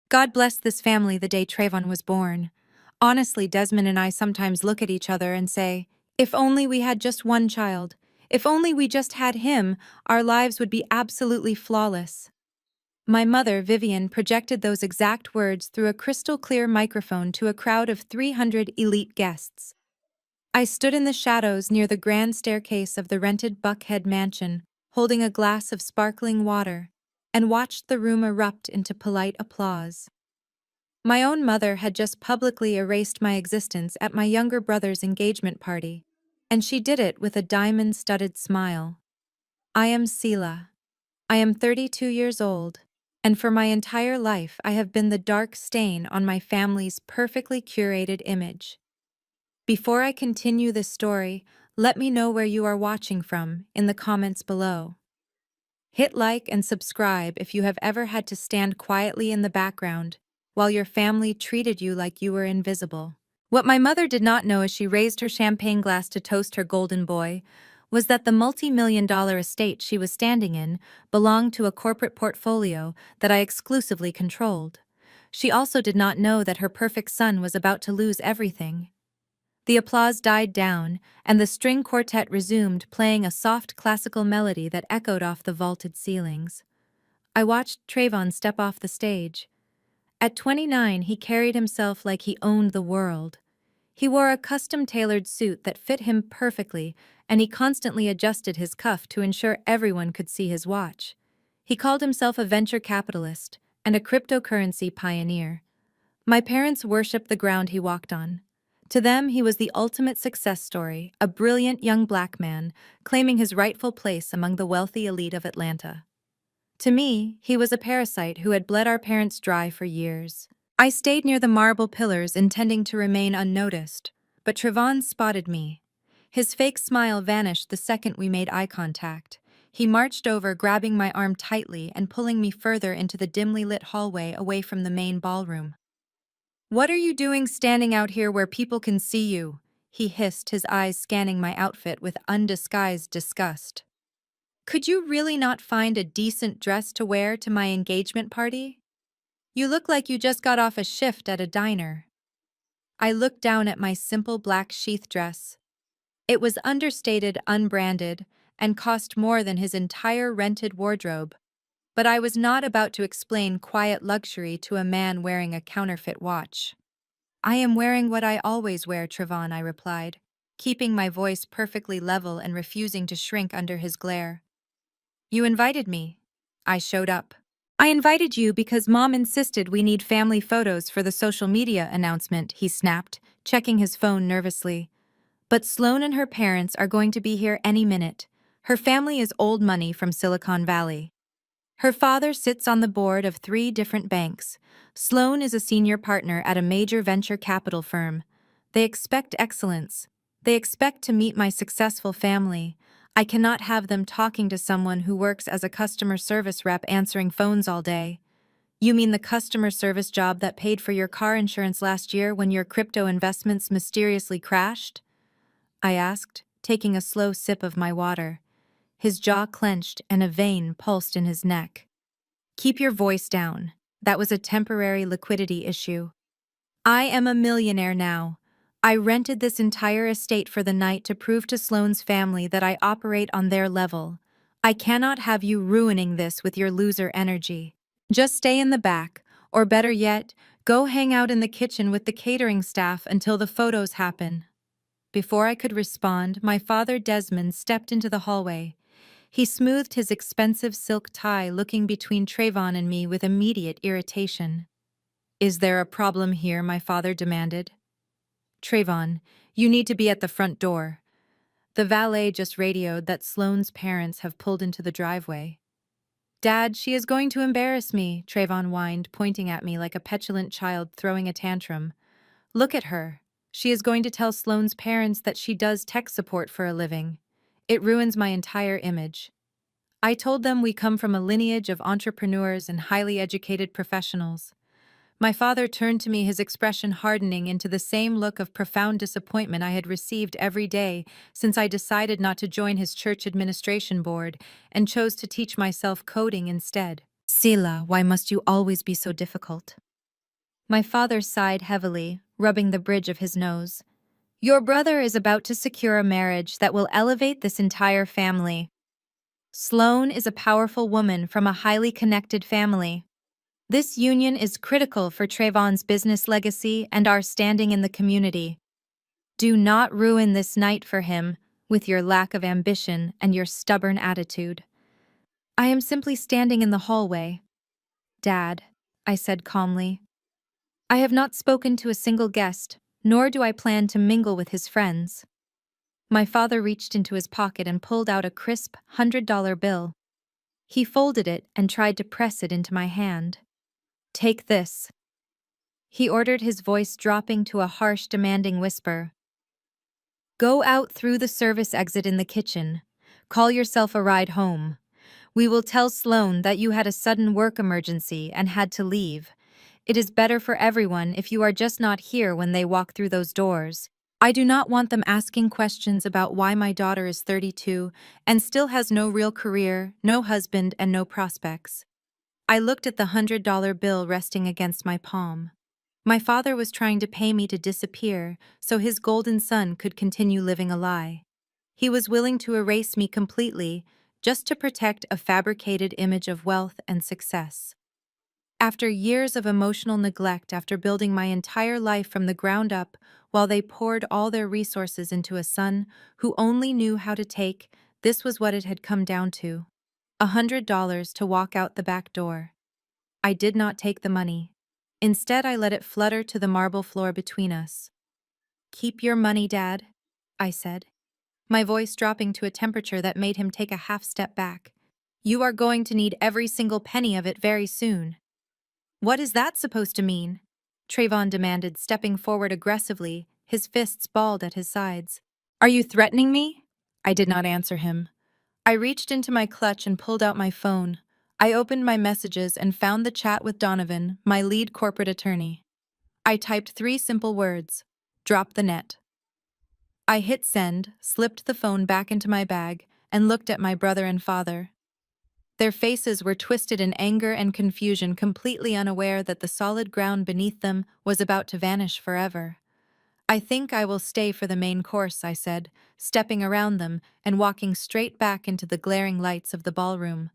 God blessed this family the day Trayvon was born. Honestly, Desmond and I sometimes look at each other and say, if only we had just one child. If only we just had him, our lives would be absolutely flawless. My mother, Vivian, projected those exact words through a crystal-clear microphone to a crowd of 300 elite guests. I stood in the shadows near the grand staircase of the rented Buckhead mansion, holding a glass of sparkling water, and watched the room erupt into polite applause. My own mother had just publicly erased my existence at my younger brother's engagement party, and she did it with a diamond-studded smile. I am Sela. I am 32 years old, and for my entire life I have been the dark stain on my family's perfectly curated image. Before I continue this story, let me know where you are watching from in the comments below. Hit like and subscribe if you have ever had to stand quietly in the background while your family treated you like you were invisible. What my mother did not know as she raised her champagne glass to toast her golden boy was that the multi-million-dollar estate she was standing in belonged to a corporate portfolio that I exclusively controlled. She also did not know that her perfect son was about to lose everything. The applause died down, and the string quartet resumed playing a soft classical melody that echoed off the vaulted ceilings. I watched Trayvon step off the stage. At 29, he carried himself like he owned the world. He wore a custom-tailored suit that fit him perfectly, and he constantly adjusted his cuff to ensure everyone could see his watch. He called himself a venture capitalist and a cryptocurrency pioneer. My parents worshipped the ground he walked on. To them, he was the ultimate success story, a brilliant young black man, claiming his rightful place among the wealthy elite of Atlanta. To me, he was a parasite who had bled our parents dry for years. I stayed near the marble pillars, intending to remain unnoticed, but Trayvon spotted me. His fake smile vanished the second we made eye contact. He marched over, grabbing my arm tightly and pulling me further into the dimly lit hallway away from the main ballroom. "What are you doing standing out here where people can see you?" he hissed, his eyes scanning my outfit with undisguised disgust. "Could you really not find a decent dress to wear to my engagement party? You look like you just got off a shift at a diner." I looked down at my simple black sheath dress. It was understated, unbranded, and cost more than his entire rented wardrobe. But I was not about to explain quiet luxury to a man wearing a counterfeit watch. "I am wearing what I always wear, Trayvon," I replied, keeping my voice perfectly level and refusing to shrink under his glare. "You invited me." I showed up. "I invited you because Mom insisted we need family photos for the social media announcement," he snapped, checking his phone nervously. "But Sloan and her parents are going to be here any minute. Her family is old money from Silicon Valley. Her father sits on the board of 3 different banks. Sloan is a senior partner at a major venture capital firm. They expect excellence. They expect to meet my successful family. I cannot have them talking to someone who works as a customer service rep answering phones all day." "You mean the customer service job that paid for your car insurance last year when your crypto investments mysteriously crashed?" I asked, taking a slow sip of my water. His jaw clenched and a vein pulsed in his neck. "Keep your voice down. That was a temporary liquidity issue. I am a millionaire now. I rented this entire estate for the night to prove to Sloane's family that I operate on their level. I cannot have you ruining this with your loser energy. Just stay in the back, or better yet, go hang out in the kitchen with the catering staff until the photos happen." Before I could respond, my father Desmond stepped into the hallway. He smoothed his expensive silk tie, looking between Trayvon and me with immediate irritation. "Is there a problem here?" my father demanded. "Trayvon, you need to be at the front door. The valet just radioed that Sloane's parents have pulled into the driveway." "Dad, she is going to embarrass me," Trayvon whined, pointing at me like a petulant child throwing a tantrum. "Look at her. She is going to tell Sloane's parents that she does tech support for a living. It ruins my entire image." I told them we come from a lineage of entrepreneurs and highly educated professionals. My father turned to me, his expression hardening into the same look of profound disappointment I had received every day since I decided not to join his church administration board and chose to teach myself coding instead. "Sela, why must you always be so difficult?" My father sighed heavily, rubbing the bridge of his nose. Your brother is about to secure a marriage that will elevate this entire family. Sloane is a powerful woman from a highly connected family. This union is critical for Trayvon's business legacy and our standing in the community. Do not ruin this night for him with your lack of ambition and your stubborn attitude. I am simply standing in the hallway. Dad, I said calmly. I have not spoken to a single guest, nor do I plan to mingle with his friends. My father reached into his pocket and pulled out a crisp $100 bill. He folded it and tried to press it into my hand. Take this. He ordered, his voice dropping to a harsh, demanding whisper. Go out through the service exit in the kitchen. Call yourself a ride home. We will tell Sloane that you had a sudden work emergency and had to leave. It is better for everyone if you are just not here when they walk through those doors. I do not want them asking questions about why my daughter is 32 and still has no real career, no husband, and no prospects. I looked at the $100 bill resting against my palm. My father was trying to pay me to disappear so his golden son could continue living a lie. He was willing to erase me completely just to protect a fabricated image of wealth and success. After years of emotional neglect, after building my entire life from the ground up while they poured all their resources into a son who only knew how to take, this was what it had come down to. $100 to walk out the back door. I did not take the money. Instead, I let it flutter to the marble floor between us. Keep your money, Dad, I said, my voice dropping to a temperature that made him take a half step back. You are going to need every single penny of it very soon. What is that supposed to mean? Trayvon demanded, stepping forward aggressively, his fists balled at his sides. Are you threatening me? I did not answer him. I reached into my clutch and pulled out my phone. I opened my messages and found the chat with Donovan, my lead corporate attorney. I typed 3 simple words. Drop the net. I hit send, slipped the phone back into my bag, and looked at my brother and father. Their faces were twisted in anger and confusion, completely unaware that the solid ground beneath them was about to vanish forever. I think I will stay for the main course, I said, stepping around them and walking straight back into the glaring lights of the ballroom.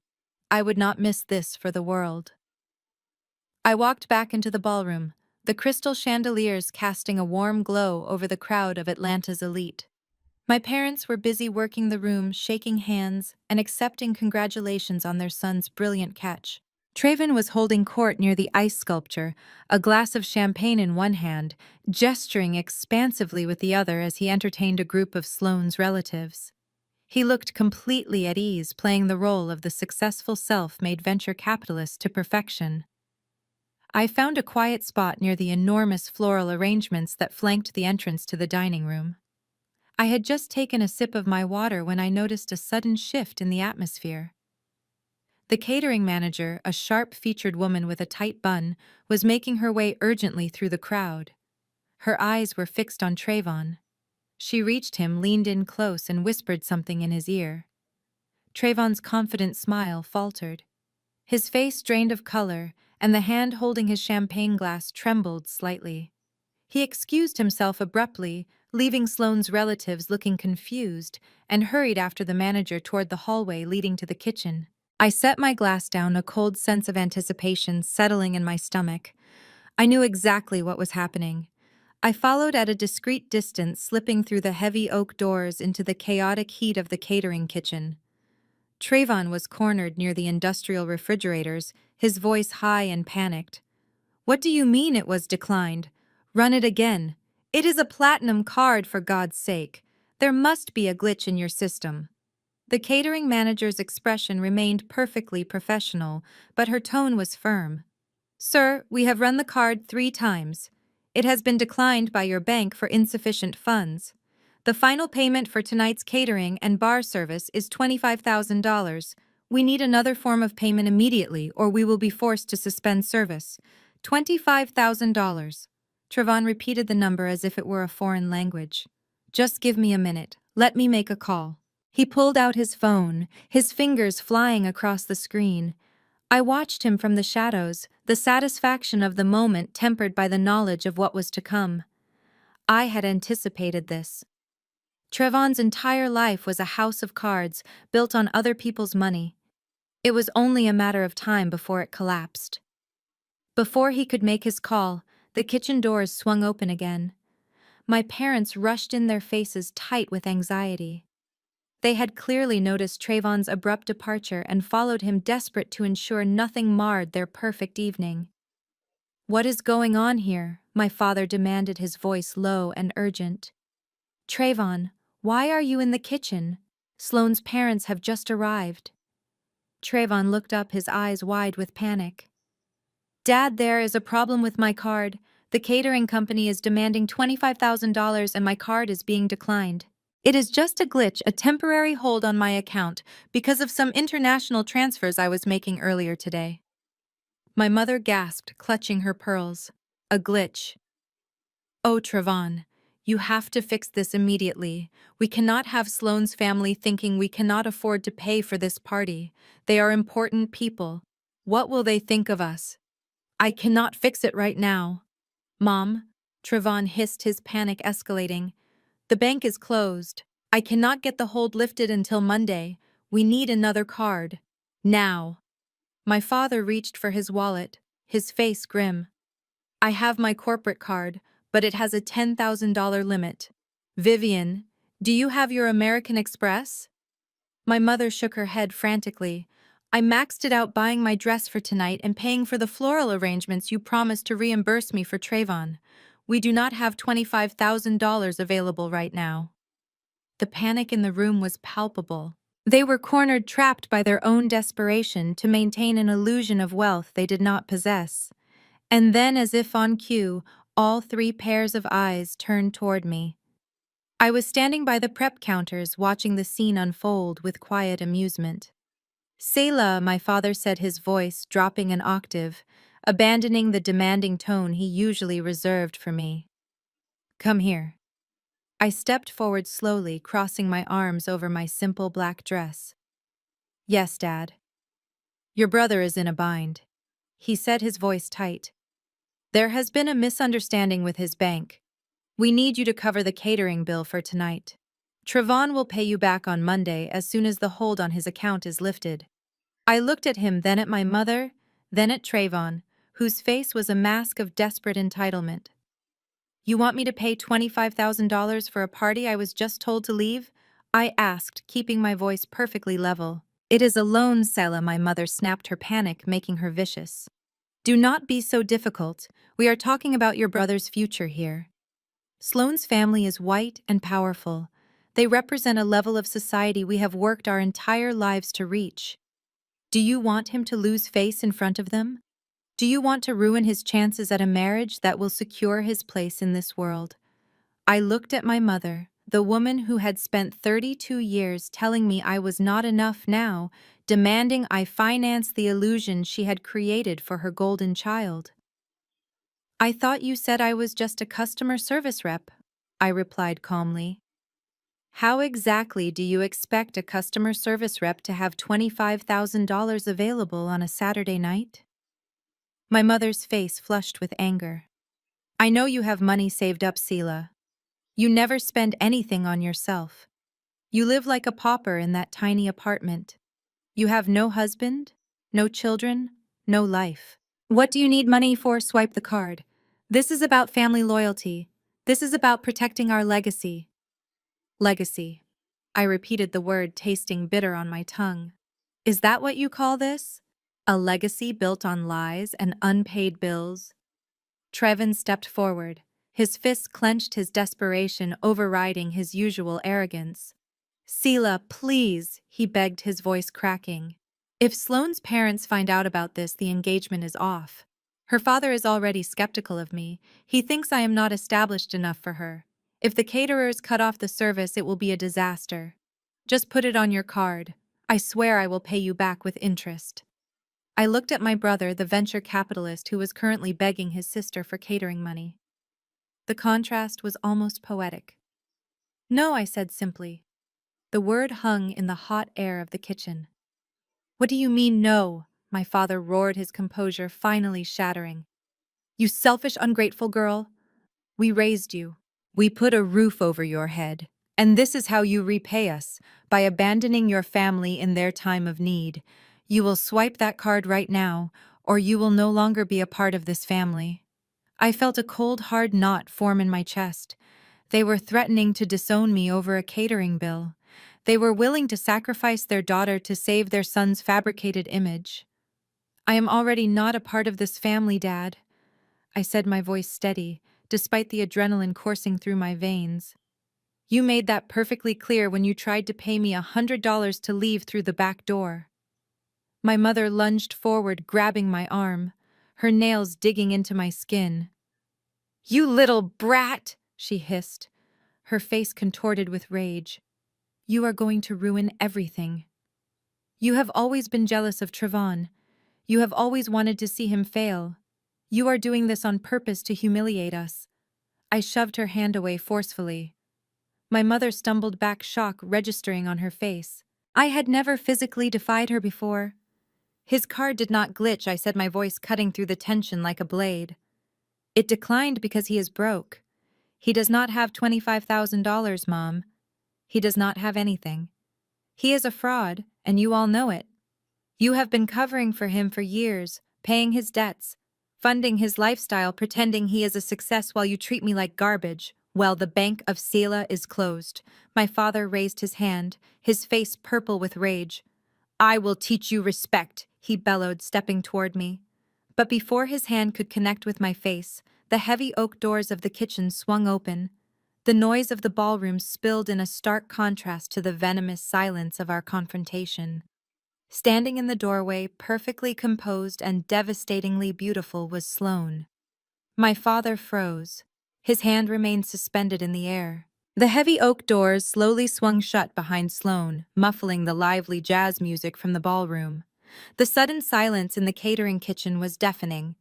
I would not miss this for the world. I walked back into the ballroom, the crystal chandeliers casting a warm glow over the crowd of Atlanta's elite. My parents were busy working the room, shaking hands, and accepting congratulations on their son's brilliant catch. Trayvon was holding court near the ice sculpture, a glass of champagne in one hand, gesturing expansively with the other as he entertained a group of Sloane's relatives. He looked completely at ease, playing the role of the successful self-made venture capitalist to perfection. I found a quiet spot near the enormous floral arrangements that flanked the entrance to the dining room. I had just taken a sip of my water when I noticed a sudden shift in the atmosphere. The catering manager, a sharp-featured woman with a tight bun, was making her way urgently through the crowd. Her eyes were fixed on Trayvon. She reached him, leaned in close, and whispered something in his ear. Trayvon's confident smile faltered. His face drained of color, and the hand holding his champagne glass trembled slightly. He excused himself abruptly, leaving Sloane's relatives looking confused, and hurried after the manager toward the hallway leading to the kitchen. I set my glass down, a cold sense of anticipation settling in my stomach. I knew exactly what was happening. I followed at a discreet distance, slipping through the heavy oak doors into the chaotic heat of the catering kitchen. Trayvon was cornered near the industrial refrigerators, his voice high and panicked. What do you mean it was declined? Run it again. It is a platinum card, for God's sake. There must be a glitch in your system. The catering manager's expression remained perfectly professional, but her tone was firm. Sir, we have run the card 3 times. It has been declined by your bank for insufficient funds. The final payment for tonight's catering and bar service is $25,000. We need another form of payment immediately, or we will be forced to suspend service. $25,000. Trayvon repeated the number as if it were a foreign language. Just give me a minute. Let me make a call. He pulled out his phone, his fingers flying across the screen. I watched him from the shadows, the satisfaction of the moment tempered by the knowledge of what was to come. I had anticipated this. Trevon's entire life was a house of cards, built on other people's money. It was only a matter of time before it collapsed. Before he could make his call, the kitchen doors swung open again. My parents rushed in, their faces tight with anxiety. They had clearly noticed Trayvon's abrupt departure and followed him, desperate to ensure nothing marred their perfect evening. "What is going on here?" my father demanded, his voice low and urgent. "Trayvon, why are you in the kitchen? Sloane's parents have just arrived." Trayvon looked up, his eyes wide with panic. "Dad, there is a problem with my card. The catering company is demanding $25,000 and my card is being declined. It is just a glitch, a temporary hold on my account because of some international transfers I was making earlier today." My mother gasped, clutching her pearls. "A glitch. Oh, Trevon, you have to fix this immediately. We cannot have Sloane's family thinking we cannot afford to pay for this party. They are important people. What will they think of us?" "I cannot fix it right now." "Mom," Trevon hissed, his panic escalating, "the bank is closed. I cannot get the hold lifted until Monday. We need another card. Now." My father reached for his wallet, his face grim. "I have my corporate card, but it has a $10,000 limit. Vivian, do you have your American Express?" My mother shook her head frantically. "I maxed it out buying my dress for tonight and paying for the floral arrangements you promised to reimburse me for Trayvon. We do not have $25,000 available right now." The panic in the room was palpable. They were cornered, trapped by their own desperation to maintain an illusion of wealth they did not possess. And then, as if on cue, all three pairs of eyes turned toward me. I was standing by the prep counters, watching the scene unfold with quiet amusement. "Selah," my father said, his voice dropping an octave, abandoning the demanding tone he usually reserved for me. "Come here." I stepped forward slowly, crossing my arms over my simple black dress. "Yes, Dad." "Your brother is in a bind," he said, his voice tight. "There has been a misunderstanding with his bank. We need you to cover the catering bill for tonight. Trevon will pay you back on Monday as soon as the hold on his account is lifted." I looked at him, then at my mother, then at Trayvon, whose face was a mask of desperate entitlement. "You want me to pay $25,000 for a party I was just told to leave?" I asked, keeping my voice perfectly level. "It is a loan, Selah," my mother snapped, her panic making her vicious. "Do not be so difficult. We are talking about your brother's future here. Sloane's family is white and powerful. They represent a level of society we have worked our entire lives to reach. Do you want him to lose face in front of them? Do you want to ruin his chances at a marriage that will secure his place in this world?" I looked at my mother, the woman who had spent 32 years telling me I was not enough, now demanding I finance the illusion she had created for her golden child. "I thought you said I was just a customer service rep," I replied calmly. "How exactly do you expect a customer service rep to have $25,000 available on a Saturday night?" My mother's face flushed with anger. "I know you have money saved up, Selah. You never spend anything on yourself. You live like a pauper in that tiny apartment. You have no husband, no children, no life. What do you need money for? Swipe the card. This is about family loyalty. This is about protecting our legacy." Legacy. I repeated the word, tasting bitter on my tongue. "Is that what you call this? A legacy built on lies and unpaid bills?" Trevin stepped forward, his fists clenched, his desperation overriding his usual arrogance. "Selah, please," he begged, his voice cracking. "If Sloane's parents find out about this, the engagement is off. Her father is already skeptical of me. He thinks I am not established enough for her. If the caterers cut off the service, it will be a disaster. Just put it on your card. I swear I will pay you back with interest." I looked at my brother, the venture capitalist who was currently begging his sister for catering money. The contrast was almost poetic. "No," I said simply. The word hung in the hot air of the kitchen. "What do you mean, no?" My father roared, his composure finally shattering. You selfish, ungrateful girl. We raised you. We put a roof over your head. And this is how you repay us, by abandoning your family in their time of need. You will swipe that card right now, or you will no longer be a part of this family. I felt a cold, hard knot form in my chest. They were threatening to disown me over a catering bill. They were willing to sacrifice their daughter to save their son's fabricated image. I am already not a part of this family, Dad, I said, my voice steady, despite the adrenaline coursing through my veins. You made that perfectly clear when you tried to pay me $100 to leave through the back door. My mother lunged forward, grabbing my arm, her nails digging into my skin. You little brat, she hissed, her face contorted with rage. You are going to ruin everything. You have always been jealous of Trevon. You have always wanted to see him fail. You are doing this on purpose to humiliate us. I shoved her hand away forcefully. My mother stumbled back, shock registering on her face. I had never physically defied her before. His card did not glitch, I said, my voice cutting through the tension like a blade. It declined because he is broke. He does not have $25,000, Mom. He does not have anything. He is a fraud, and you all know it. You have been covering for him for years, paying his debts, funding his lifestyle, pretending he is a success while you treat me like garbage. Well, the Bank of Sela is closed. My father raised his hand, his face purple with rage. I will teach you respect, he bellowed, stepping toward me. But before his hand could connect with my face, the heavy oak doors of the kitchen swung open. The noise of the ballroom spilled in a stark contrast to the venomous silence of our confrontation. Standing in the doorway, perfectly composed and devastatingly beautiful, was Sloane. My father froze. His hand remained suspended in the air. The heavy oak doors slowly swung shut behind Sloane, muffling the lively jazz music from the ballroom. The sudden silence in the catering kitchen was deafening.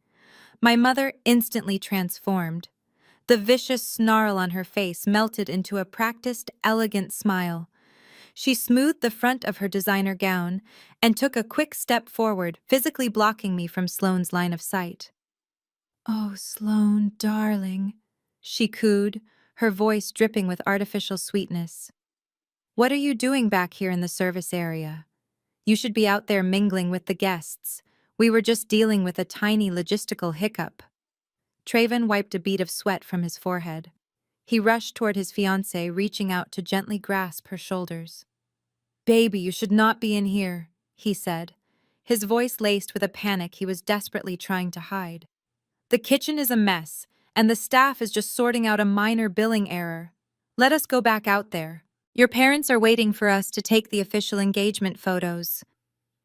My mother instantly transformed. The vicious snarl on her face melted into a practiced, elegant smile. She smoothed the front of her designer gown and took a quick step forward, physically blocking me from Sloane's line of sight. Oh, Sloane, darling, she cooed, her voice dripping with artificial sweetness. What are you doing back here in the service area? You should be out there mingling with the guests. We were just dealing with a tiny logistical hiccup. Trayvon wiped a bead of sweat from his forehead. He rushed toward his fiancée, reaching out to gently grasp her shoulders. Baby, you should not be in here, he said, his voice laced with a panic he was desperately trying to hide. The kitchen is a mess, and the staff is just sorting out a minor billing error. Let us go back out there. Your parents are waiting for us to take the official engagement photos.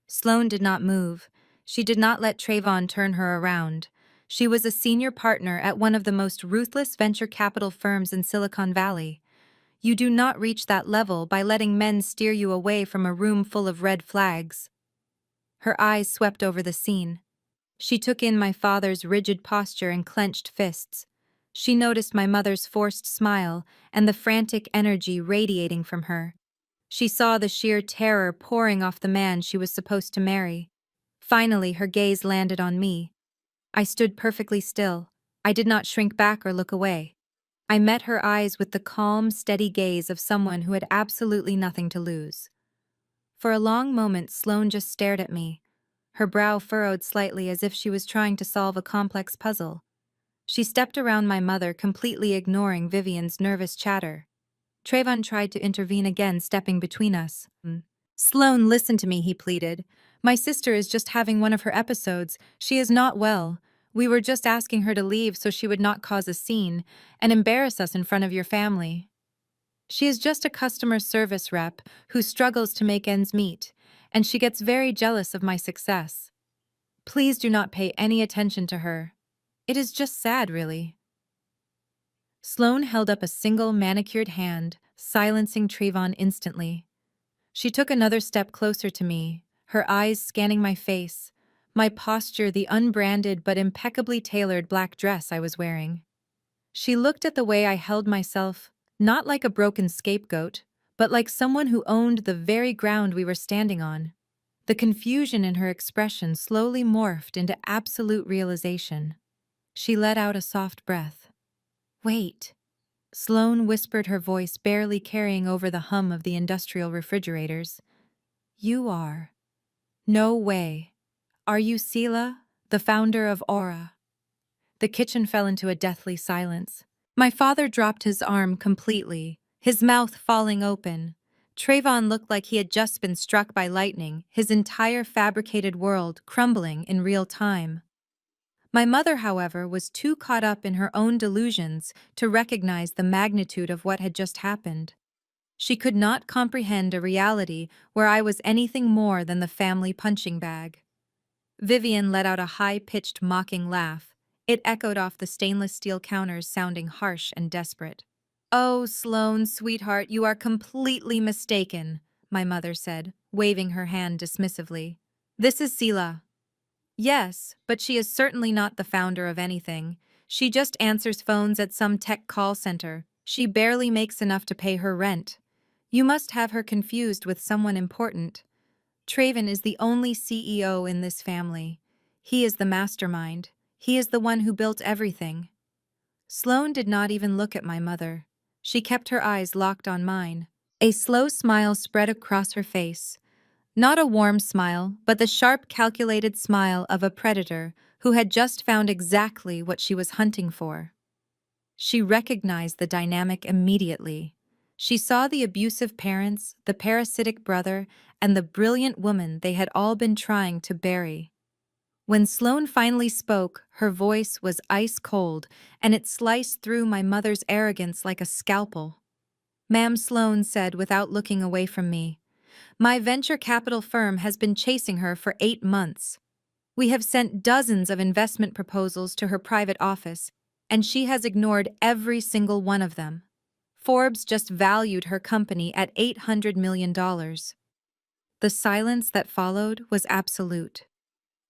Sloane did not move. She did not let Trayvon turn her around. She was a senior partner at one of the most ruthless venture capital firms in Silicon Valley. You do not reach that level by letting men steer you away from a room full of red flags. Her eyes swept over the scene. She took in my father's rigid posture and clenched fists. She noticed my mother's forced smile and the frantic energy radiating from her. She saw the sheer terror pouring off the man she was supposed to marry. Finally, her gaze landed on me. I stood perfectly still. I did not shrink back or look away. I met her eyes with the calm, steady gaze of someone who had absolutely nothing to lose. For a long moment, Sloane just stared at me, her brow furrowed slightly as if she was trying to solve a complex puzzle. She stepped around my mother, completely ignoring Vivian's nervous chatter. Trayvon tried to intervene again, stepping between us. Sloane, listen to me, he pleaded. My sister is just having one of her episodes. She is not well. We were just asking her to leave so she would not cause a scene and embarrass us in front of your family. She is just a customer service rep who struggles to make ends meet, and she gets very jealous of my success. Please do not pay any attention to her. It is just sad, really. Sloane held up a single manicured hand, silencing Trayvon instantly. She took another step closer to me, her eyes scanning my face, my posture, the unbranded but impeccably tailored black dress I was wearing. She looked at the way I held myself, not like a broken scapegoat, but like someone who owned the very ground we were standing on. The confusion in her expression slowly morphed into absolute realization. She let out a soft breath. "Wait." Sloane whispered, her voice barely carrying over the hum of the industrial refrigerators. "You are." "No way. Are you Sela, the founder of Aura?" The kitchen fell into a deathly silence. My father dropped his arm completely, his mouth falling open. Trayvon looked like he had just been struck by lightning, his entire fabricated world crumbling in real time. My mother, however, was too caught up in her own delusions to recognize the magnitude of what had just happened. She could not comprehend a reality where I was anything more than the family punching bag. Vivian let out a high-pitched mocking laugh. It echoed off the stainless steel counters, sounding harsh and desperate. "Oh, Sloane, sweetheart, you are completely mistaken," my mother said, waving her hand dismissively. "This is Sela." "Yes, but she is certainly not the founder of anything. She just answers phones at some tech call center. She barely makes enough to pay her rent. You must have her confused with someone important. Trayvon is the only CEO in this family. He is the mastermind. He is the one who built everything." Sloane did not even look at my mother. She kept her eyes locked on mine. A slow smile spread across her face. Not a warm smile, but the sharp, calculated smile of a predator who had just found exactly what she was hunting for. She recognized the dynamic immediately. She saw the abusive parents, the parasitic brother, and the brilliant woman they had all been trying to bury. When Sloane finally spoke, her voice was ice cold, and it sliced through my mother's arrogance like a scalpel. "Ma'am," Sloane said without looking away from me, "my venture capital firm has been chasing her for 8 months. We have sent dozens of investment proposals to her private office, and she has ignored every single one of them. Forbes just valued her company at $800 million. The silence that followed was absolute.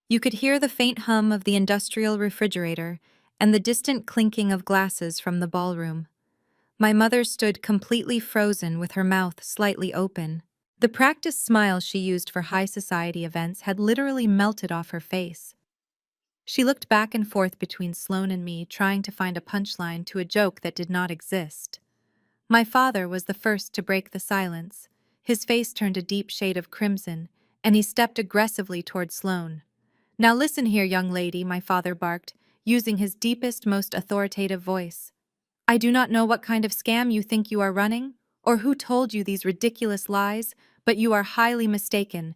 You could hear the faint hum of the industrial refrigerator and the distant clinking of glasses from the ballroom. My mother stood completely frozen with her mouth slightly open. The practiced smile she used for high society events had literally melted off her face. She looked back and forth between Sloane and me, trying to find a punchline to a joke that did not exist. My father was the first to break the silence. His face turned a deep shade of crimson, and he stepped aggressively toward Sloane. "Now listen here, young lady," my father barked, using his deepest, most authoritative voice. "I do not know what kind of scam you think you are running, or who told you these ridiculous lies, but you are highly mistaken.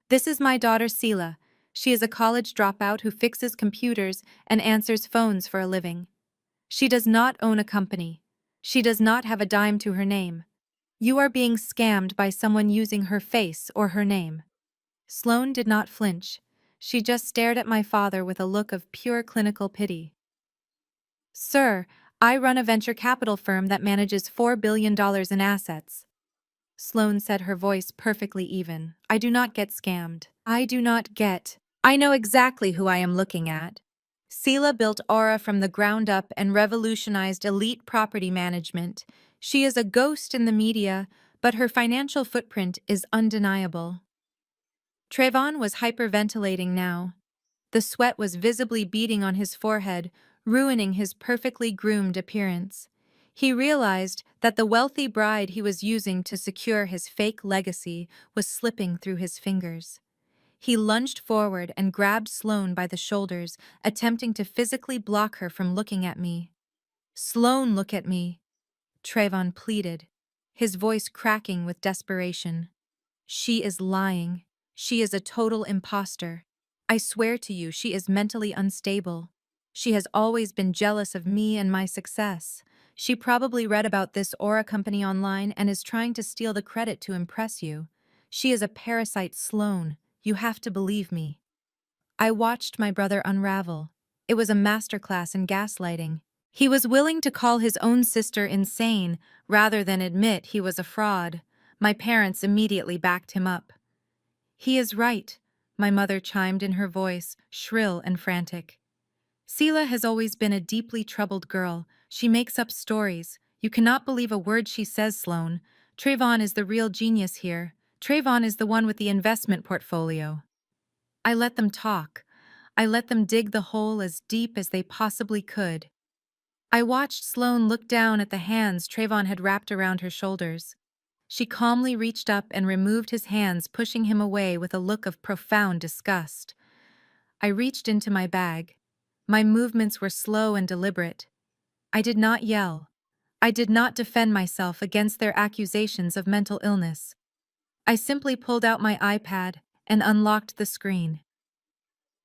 This is my daughter Sela. She is a college dropout who fixes computers and answers phones for a living. She does not own a company. She does not have a dime to her name. You are being scammed by someone using her face or her name." Sloane did not flinch. She just stared at my father with a look of pure clinical pity. "Sir, I run a venture capital firm that manages $4 billion in assets." Sloane said, her voice perfectly even. "I do not get scammed. I do not get. I know exactly who I am looking at. Sela built Aura from the ground up and revolutionized elite property management. She is a ghost in the media, but her financial footprint is undeniable." Trayvon was hyperventilating now. The sweat was visibly beading on his forehead, ruining his perfectly groomed appearance. He realized that the wealthy bride he was using to secure his fake legacy was slipping through his fingers. He lunged forward and grabbed Sloane by the shoulders, attempting to physically block her from looking at me. "Sloane, look at me," Trayvon pleaded, his voice cracking with desperation. "She is lying. She is a total imposter. I swear to you, she is mentally unstable. She has always been jealous of me and my success. She probably read about this Aura company online and is trying to steal the credit to impress you. She is a parasite, Sloane. You have to believe me." I watched my brother unravel. It was a masterclass in gaslighting. He was willing to call his own sister insane rather than admit he was a fraud. My parents immediately backed him up. "He is right," my mother chimed in, her voice shrill and frantic. "Sela has always been a deeply troubled girl. She makes up stories. You cannot believe a word she says, Sloane. Trayvon is the real genius here. Trayvon is the one with the investment portfolio. I let them talk. I let them dig the hole as deep as they possibly could. I watched Sloane look down at the hands Trayvon had wrapped around her shoulders. She calmly reached up and removed his hands, pushing him away with a look of profound disgust. I reached into my bag. My movements were slow and deliberate. I did not yell. I did not defend myself against their accusations of mental illness. I simply pulled out my iPad and unlocked the screen.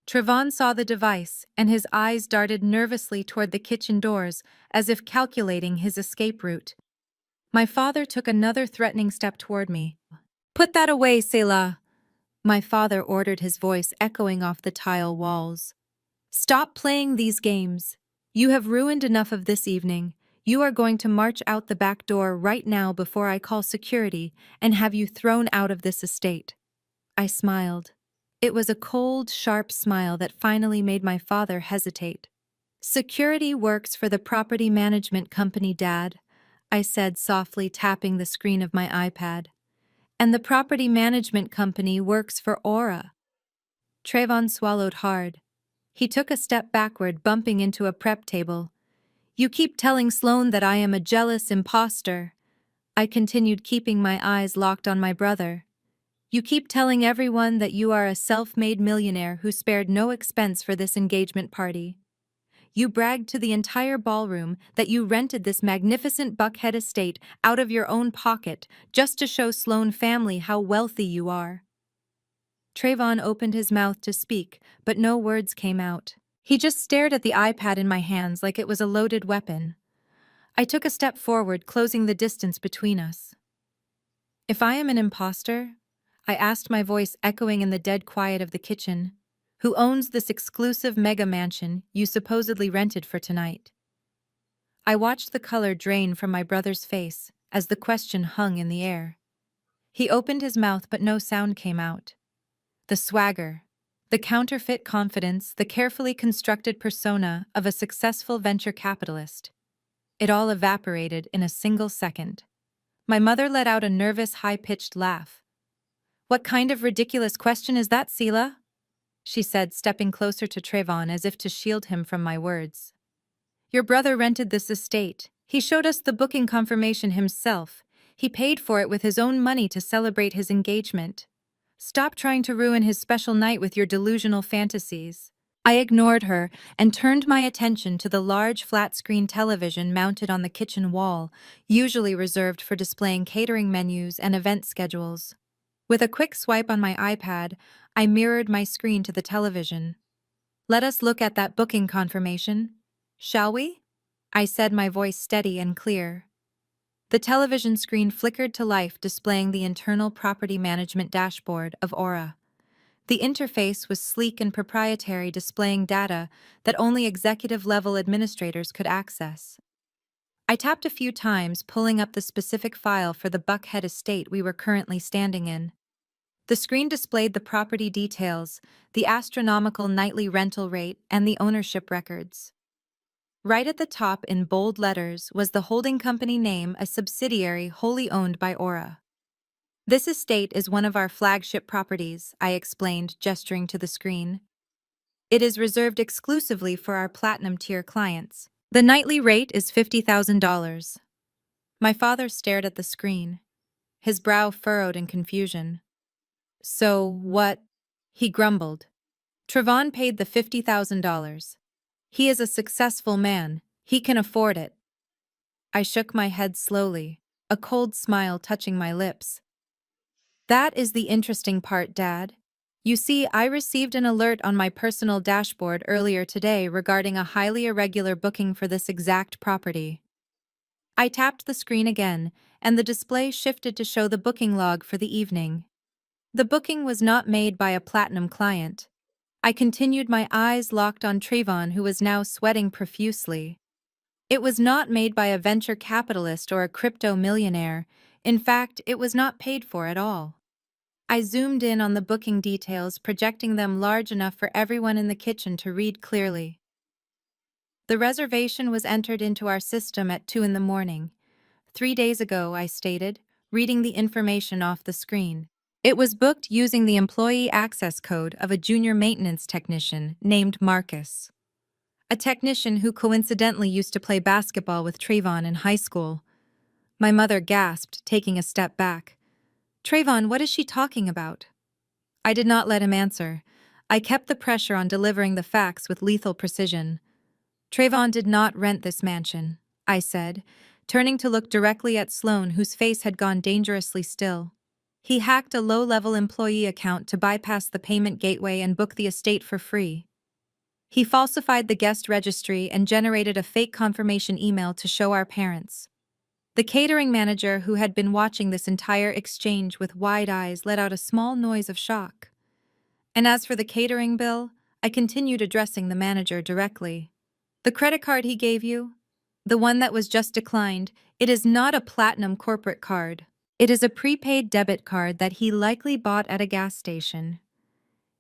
Trayvon saw the device, and his eyes darted nervously toward the kitchen doors, as if calculating his escape route. My father took another threatening step toward me. "Put that away, Selah," my father ordered, his voice echoing off the tile walls. "Stop playing these games. You have ruined enough of this evening. You are going to march out the back door right now before I call security and have you thrown out of this estate." I smiled. It was a cold, sharp smile that finally made my father hesitate. "Security works for the property management company, Dad," I said softly, tapping the screen of my iPad. "And the property management company works for Aura." Trayvon swallowed hard. He took a step backward, bumping into a prep table. "You keep telling Sloane that I am a jealous imposter." I continued, keeping my eyes locked on my brother. "You keep telling everyone that you are a self-made millionaire who spared no expense for this engagement party. You bragged to the entire ballroom that you rented this magnificent Buckhead estate out of your own pocket just to show Sloane family how wealthy you are." Trayvon opened his mouth to speak, but no words came out. He just stared at the iPad in my hands like it was a loaded weapon. I took a step forward, closing the distance between us. "If I am an imposter," I asked, my voice echoing in the dead quiet of the kitchen, "who owns this exclusive mega mansion you supposedly rented for tonight?" I watched the color drain from my brother's face as the question hung in the air. He opened his mouth, but no sound came out. The swagger, the counterfeit confidence, the carefully constructed persona of a successful venture capitalist. It all evaporated in a single second. My mother let out a nervous, high-pitched laugh. "What kind of ridiculous question is that, Selah?" she said, stepping closer to Trayvon as if to shield him from my words. "Your brother rented this estate. He showed us the booking confirmation himself. He paid for it with his own money to celebrate his engagement. Stop trying to ruin his special night with your delusional fantasies." I ignored her and turned my attention to the large flat-screen television mounted on the kitchen wall, usually reserved for displaying catering menus and event schedules. With a quick swipe on my iPad, I mirrored my screen to the television. "Let us look at that booking confirmation, shall we?" I said, my voice steady and clear. The television screen flickered to life, displaying the internal property management dashboard of Aura. The interface was sleek and proprietary, displaying data that only executive-level administrators could access. I tapped a few times, pulling up the specific file for the Buckhead estate we were currently standing in. The screen displayed the property details, the astronomical nightly rental rate, and the ownership records. Right at the top, in bold letters, was the holding company name, a subsidiary wholly owned by Aura. "This estate is one of our flagship properties," I explained, gesturing to the screen. "It is reserved exclusively for our platinum tier clients. The nightly rate is $50,000. My father stared at the screen, his brow furrowed in confusion. "So what?" he grumbled. "Trayvon paid the $50,000. He is a successful man. He can afford it." I shook my head slowly, a cold smile touching my lips. "That is the interesting part, Dad. You see, I received an alert on my personal dashboard earlier today regarding a highly irregular booking for this exact property." I tapped the screen again, and the display shifted to show the booking log for the evening. The booking was not made by a platinum client. I continued, my eyes locked on Trayvon, who was now sweating profusely. It was not made by a venture capitalist or a crypto millionaire. In fact, it was not paid for at all. I zoomed in on the booking details, projecting them large enough for everyone in the kitchen to read clearly. "The reservation was entered into our system at 2 in the morning. 3 days ago," I stated, reading the information off the screen. It was booked using the employee access code of a junior maintenance technician named Marcus, a technician who coincidentally used to play basketball with Trayvon in high school. My mother gasped, taking a step back. Trayvon, what is she talking about? I did not let him answer. I kept the pressure on delivering the facts with lethal precision. Trayvon did not rent this mansion, I said, turning to look directly at Sloane, whose face had gone dangerously still. He hacked a low-level employee account to bypass the payment gateway and book the estate for free. He falsified the guest registry and generated a fake confirmation email to show our parents. The catering manager, who had been watching this entire exchange with wide eyes, let out a small noise of shock. And as for the catering bill, I continued addressing the manager directly. The credit card he gave you? The one that was just declined, it is not a platinum corporate card. It is a prepaid debit card that he likely bought at a gas station.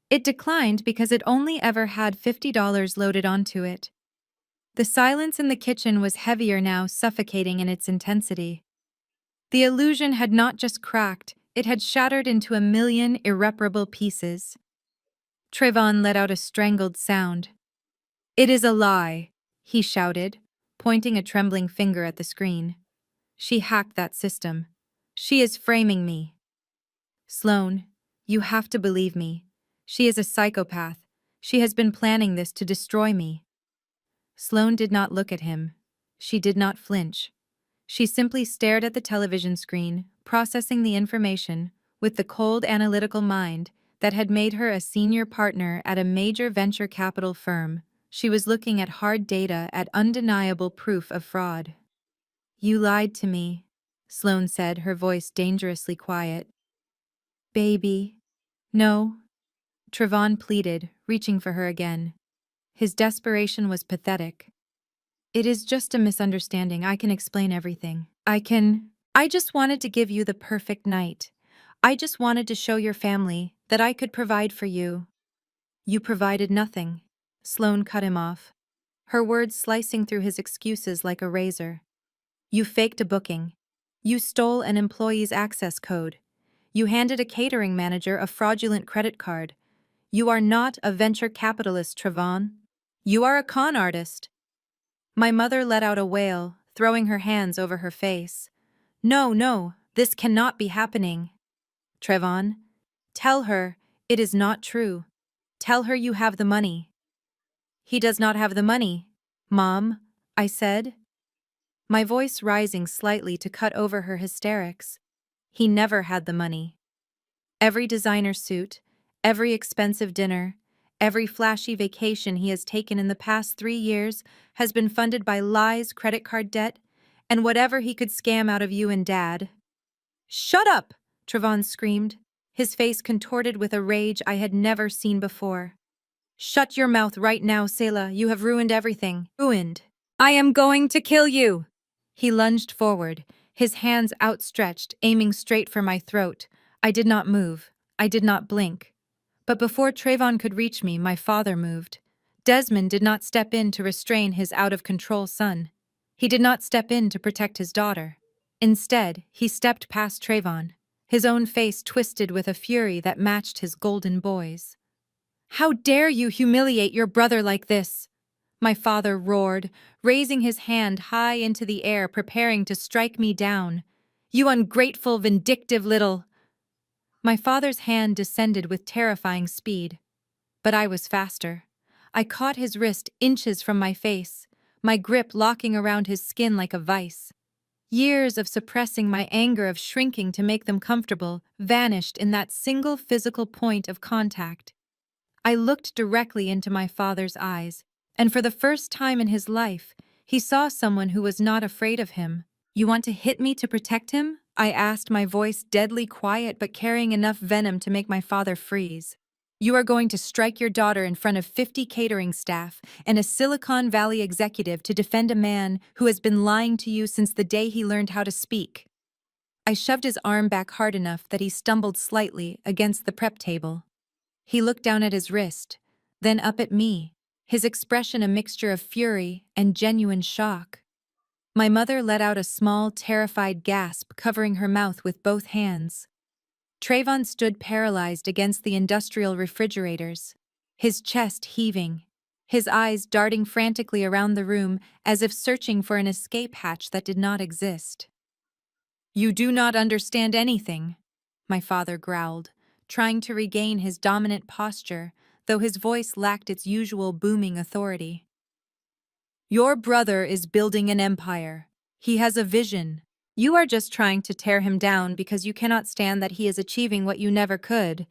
It declined because it only ever had $50 loaded onto it. The silence in the kitchen was heavier now, suffocating in its intensity. The illusion had not just cracked, it had shattered into a million irreparable pieces. Trayvon let out a strangled sound. "It is a lie," he shouted, pointing a trembling finger at the screen. "She hacked that system. She is framing me." "Sloane, you have to believe me. She is a psychopath. She has been planning this to destroy me." Sloane did not look at him. She did not flinch. She simply stared at the television screen, processing the information with the cold analytical mind that had made her a senior partner at a major venture capital firm. She was looking at hard data, at undeniable proof of fraud. "You lied to me," Sloane said, her voice dangerously quiet. "Baby." "No," Trayvon pleaded, reaching for her again. His desperation was pathetic. "It is just a misunderstanding. I can explain everything. I just wanted to give you the perfect night. I just wanted to show your family that I could provide for you." "You provided nothing," Sloane cut him off, her words slicing through his excuses like a razor. "You faked a booking. You stole an employee's access code. You handed a catering manager a fraudulent credit card. You are not a venture capitalist, Trayvon. You are a con artist." My mother let out a wail, throwing her hands over her face. "No, no, this cannot be happening." "Trayvon, tell her it is not true. Tell her you have the money." "He does not have the money, Mom," I said, my voice rising slightly to cut over her hysterics. "He never had the money. Every designer suit, every expensive dinner, every flashy vacation he has taken in the past 3 years has been funded by lies, credit card debt, and whatever he could scam out of you and Dad." "Shut up!" Trayvon screamed, his face contorted with a rage I had never seen before. "Shut your mouth right now, Selah. You have ruined everything. Ruined. I am going to kill you." He lunged forward, his hands outstretched, aiming straight for my throat. I did not move. I did not blink. But before Trayvon could reach me, my father moved. Desmond did not step in to restrain his out-of-control son. He did not step in to protect his daughter. Instead, he stepped past Trayvon, his own face twisted with a fury that matched his golden boy's. "How dare you humiliate your brother like this?" my father roared, raising his hand high into the air, preparing to strike me down. "You ungrateful, vindictive little—" My father's hand descended with terrifying speed. But I was faster. I caught his wrist inches from my face, my grip locking around his skin like a vice. Years of suppressing my anger, of shrinking to make them comfortable, vanished in that single physical point of contact. I looked directly into my father's eyes, and for the first time in his life, he saw someone who was not afraid of him. "You want to hit me to protect him?" I asked, my voice deadly quiet but carrying enough venom to make my father freeze. "You are going to strike your daughter in front of 50 catering staff and a Silicon Valley executive to defend a man who has been lying to you since the day he learned how to speak." I shoved his arm back hard enough that he stumbled slightly against the prep table. He looked down at his wrist, then up at me, his expression a mixture of fury and genuine shock. My mother let out a small, terrified gasp, covering her mouth with both hands. Trayvon stood paralyzed against the industrial refrigerators, his chest heaving, his eyes darting frantically around the room as if searching for an escape hatch that did not exist. "You do not understand anything," my father growled, trying to regain his dominant posture, though his voice lacked its usual booming authority. "Your brother is building an empire. He has a vision. You are just trying to tear him down because you cannot stand that he is achieving what you never could.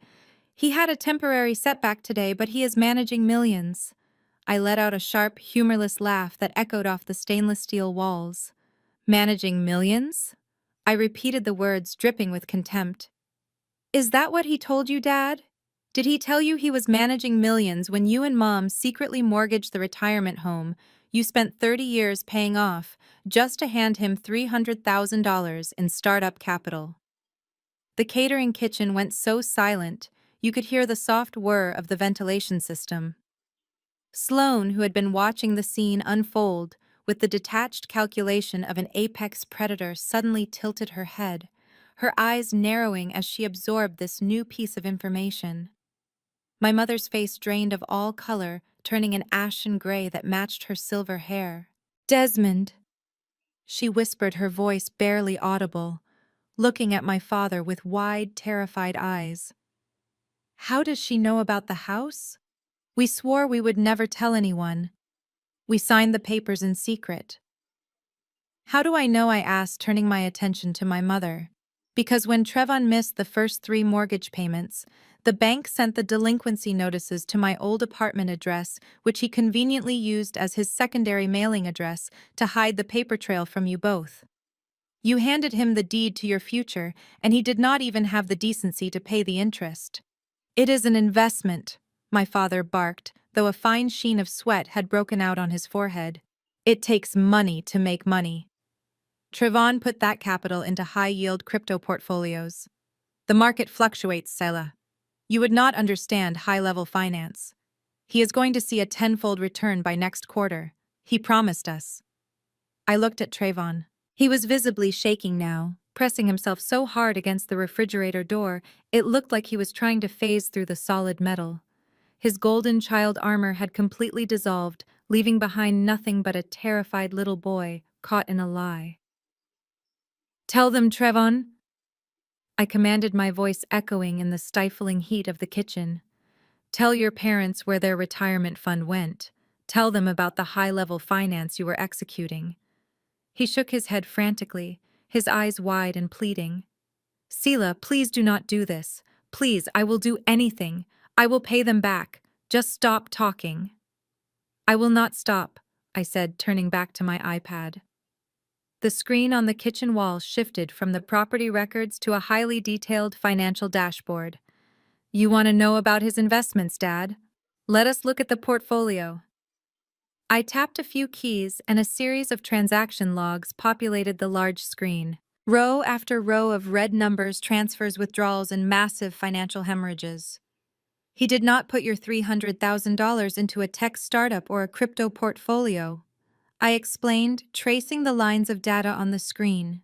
He had a temporary setback today, but he is managing millions." I let out a sharp, humorless laugh that echoed off the stainless steel walls. "Managing millions?" I repeated the words, dripping with contempt. "Is that what he told you, Dad? Did he tell you he was managing millions when you and Mom secretly mortgaged the retirement home you spent 30 years paying off just to hand him $300,000 in startup capital?" The catering kitchen went so silent, you could hear the soft whir of the ventilation system. Sloane, who had been watching the scene unfold with the detached calculation of an apex predator, suddenly tilted her head, her eyes narrowing as she absorbed this new piece of information. My mother's face drained of all color, turning an ashen gray that matched her silver hair. "Desmond," she whispered, her voice barely audible, looking at my father with wide, terrified eyes. "How does she know about the house? We swore we would never tell anyone. We signed the papers in secret." "How do I know?" I asked, turning my attention to my mother. "Because when Trevon missed the first 3 mortgage payments, the bank sent the delinquency notices to my old apartment address, which he conveniently used as his secondary mailing address to hide the paper trail from you both. You handed him the deed to your future, and he did not even have the decency to pay the interest." "It is an investment," my father barked, though a fine sheen of sweat had broken out on his forehead. "It takes money to make money. Trevon put that capital into high-yield crypto portfolios. The market fluctuates, Selah. You would not understand high-level finance. He is going to see a tenfold return by next quarter. He promised us." I looked at Trayvon. He was visibly shaking now, pressing himself so hard against the refrigerator door it looked like he was trying to phase through the solid metal. His golden child armor had completely dissolved, leaving behind nothing but a terrified little boy caught in a lie. "Tell them, Trevon," I commanded, my voice echoing in the stifling heat of the kitchen. "Tell your parents where their retirement fund went. Tell them about the high-level finance you were executing." He shook his head frantically, his eyes wide and pleading. "Selah, please do not do this. Please, I will do anything. I will pay them back. Just stop talking." "I will not stop," I said, turning back to my iPad. The screen on the kitchen wall shifted from the property records to a highly detailed financial dashboard. "You want to know about his investments, Dad? Let us look at the portfolio." I tapped a few keys and a series of transaction logs populated the large screen. Row after row of red numbers, transfers, withdrawals, and massive financial hemorrhages. "He did not put your $300,000 into a tech startup or a crypto portfolio," I explained, tracing the lines of data on the screen.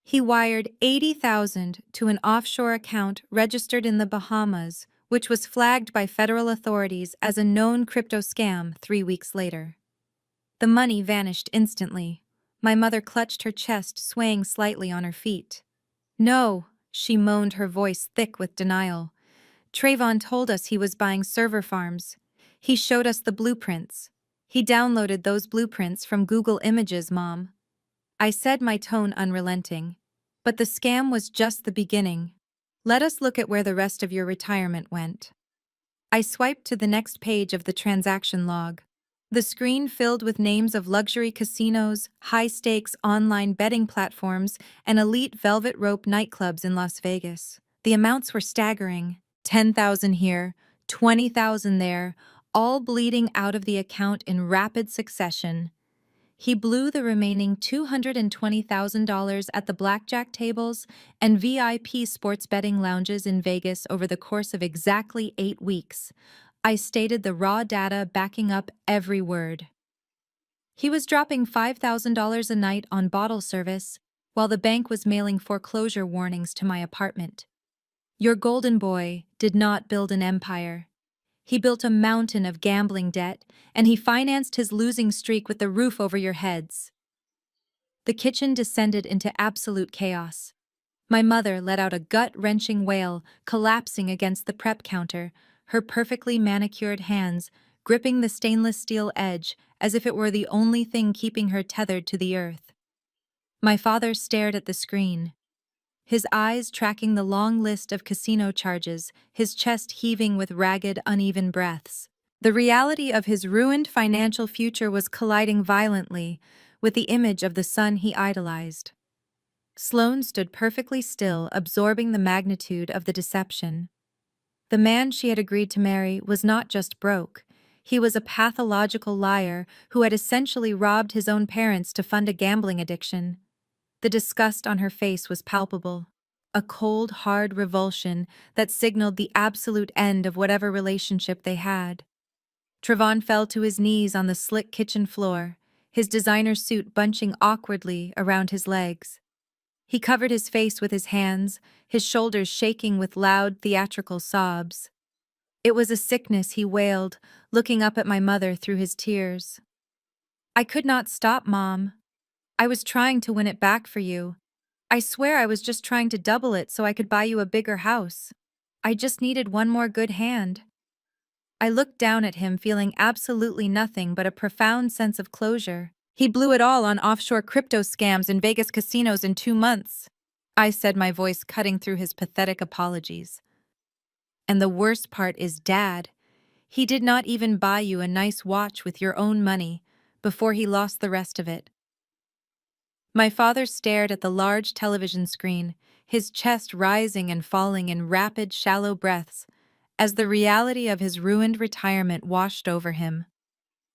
"He wired $80,000 to an offshore account registered in the Bahamas, which was flagged by federal authorities as a known crypto scam 3 weeks later." The money vanished instantly. My mother clutched her chest, swaying slightly on her feet. "No," she moaned, her voice thick with denial. "Trayvon told us he was buying server farms. He showed us the blueprints. He downloaded those blueprints from Google Images, Mom." I said, my tone unrelenting. "But the scam was just the beginning. Let us look at where the rest of your retirement went." I swiped to the next page of the transaction log. The screen filled with names of luxury casinos, high-stakes online betting platforms, and elite velvet rope nightclubs in Las Vegas. The amounts were staggering. 10,000 here, 20,000 there, all bleeding out of the account in rapid succession. He blew the remaining $220,000 at the blackjack tables and VIP sports betting lounges in Vegas over the course of exactly 8 weeks. I stated, the raw data backing up every word. He was dropping $5,000 a night on bottle service, while the bank was mailing foreclosure warnings to my apartment. Your golden boy did not build an empire. He built a mountain of gambling debt, and he financed his losing streak with the roof over your heads. The kitchen descended into absolute chaos. My mother let out a gut-wrenching wail, collapsing against the prep counter, her perfectly manicured hands gripping the stainless steel edge as if it were the only thing keeping her tethered to the earth. My father stared at the screen, his eyes tracking the long list of casino charges, his chest heaving with ragged, uneven breaths. The reality of his ruined financial future was colliding violently with the image of the son he idolized. Sloane stood perfectly still, absorbing the magnitude of the deception. The man she had agreed to marry was not just broke. He was a pathological liar who had essentially robbed his own parents to fund a gambling addiction. The disgust on her face was palpable, a cold, hard revulsion that signaled the absolute end of whatever relationship they had. Trevon fell to his knees on the slick kitchen floor, his designer suit bunching awkwardly around his legs. He covered his face with his hands, his shoulders shaking with loud, theatrical sobs. It was a sickness, he wailed, looking up at my mother through his tears. I could not stop, Mom. I was trying to win it back for you. I swear I was just trying to double it so I could buy you a bigger house. I just needed one more good hand. I looked down at him, feeling absolutely nothing but a profound sense of closure. He blew it all on offshore crypto scams in Vegas casinos in 2 months. I said, my voice cutting through his pathetic apologies. And the worst part is, Dad, he did not even buy you a nice watch with your own money before he lost the rest of it. My father stared at the large television screen, his chest rising and falling in rapid, shallow breaths as the reality of his ruined retirement washed over him.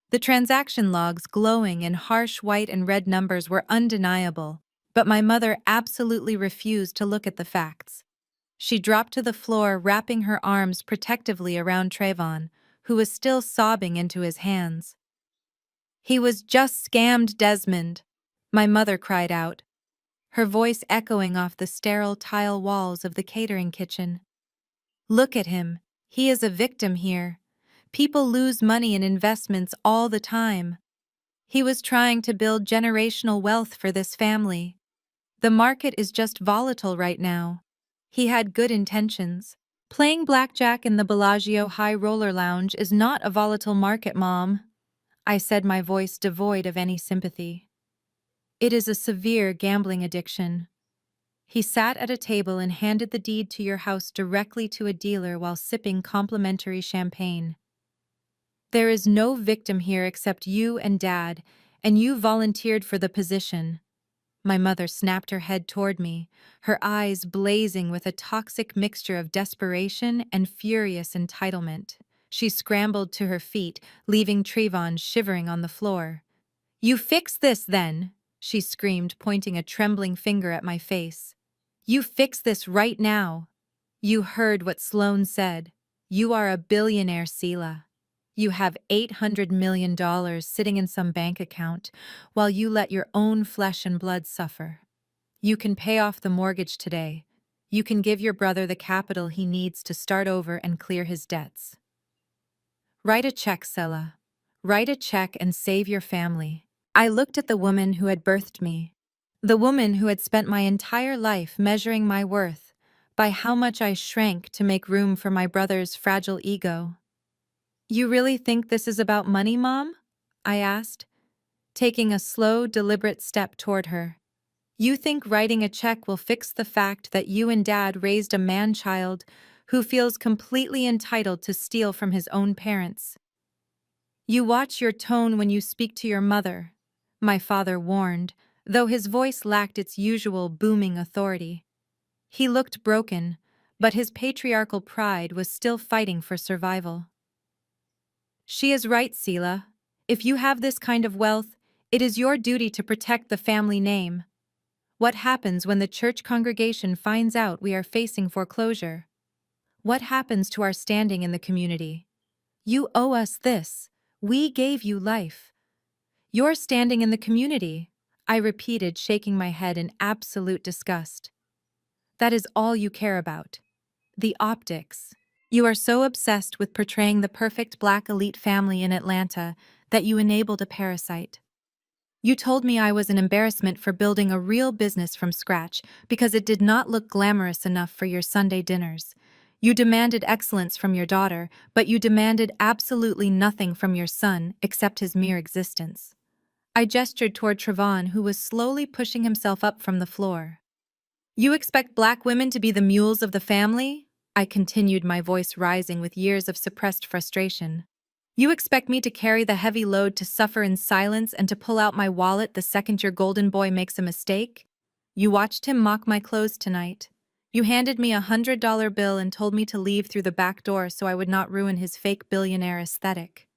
The transaction logs, glowing in harsh white and red numbers, were undeniable, but my mother absolutely refused to look at the facts. She dropped to the floor, wrapping her arms protectively around Trayvon, who was still sobbing into his hands. He was just scammed, Desmond, my mother cried out, her voice echoing off the sterile tile walls of the catering kitchen. Look at him. He is a victim here. People lose money in investments all the time. He was trying to build generational wealth for this family. The market is just volatile right now. He had good intentions. Playing blackjack in the Bellagio High Roller Lounge is not a volatile market, Mom, I said, my voice devoid of any sympathy. It is a severe gambling addiction. He sat at a table and handed the deed to your house directly to a dealer while sipping complimentary champagne. There is no victim here except you and Dad, and you volunteered for the position. My mother snapped her head toward me, her eyes blazing with a toxic mixture of desperation and furious entitlement. She scrambled to her feet, leaving Trayvon shivering on the floor. You fix this, then, she screamed, pointing a trembling finger at my face. You fix this right now. You heard what Sloane said. You are a billionaire, Seela. You have $800 million sitting in some bank account while you let your own flesh and blood suffer. You can pay off the mortgage today. You can give your brother the capital he needs to start over and clear his debts. Write a check, Seela. Write a check and save your family. I looked at the woman who had birthed me, the woman who had spent my entire life measuring my worth by how much I shrank to make room for my brother's fragile ego. You really think this is about money, Mom? I asked, taking a slow, deliberate step toward her. You think writing a check will fix the fact that you and Dad raised a man-child who feels completely entitled to steal from his own parents? You watch your tone when you speak to your mother, my father warned, though his voice lacked its usual booming authority. He looked broken, but his patriarchal pride was still fighting for survival. She is right, Seela. If you have this kind of wealth, it is your duty to protect the family name. What happens when the church congregation finds out we are facing foreclosure? What happens to our standing in the community? You owe us this. We gave you life. Your standing in the community, I repeated, shaking my head in absolute disgust. That is all you care about. The optics. You are so obsessed with portraying the perfect black elite family in Atlanta that you enabled a parasite. You told me I was an embarrassment for building a real business from scratch because it did not look glamorous enough for your Sunday dinners. You demanded excellence from your daughter, but you demanded absolutely nothing from your son except his mere existence. I gestured toward Trevon, who was slowly pushing himself up from the floor. You expect black women to be the mules of the family? I continued, my voice rising with years of suppressed frustration. You expect me to carry the heavy load, to suffer in silence, and to pull out my wallet the second your golden boy makes a mistake? You watched him mock my clothes tonight. You handed me $100 bill and told me to leave through the back door so I would not ruin his fake billionaire aesthetic.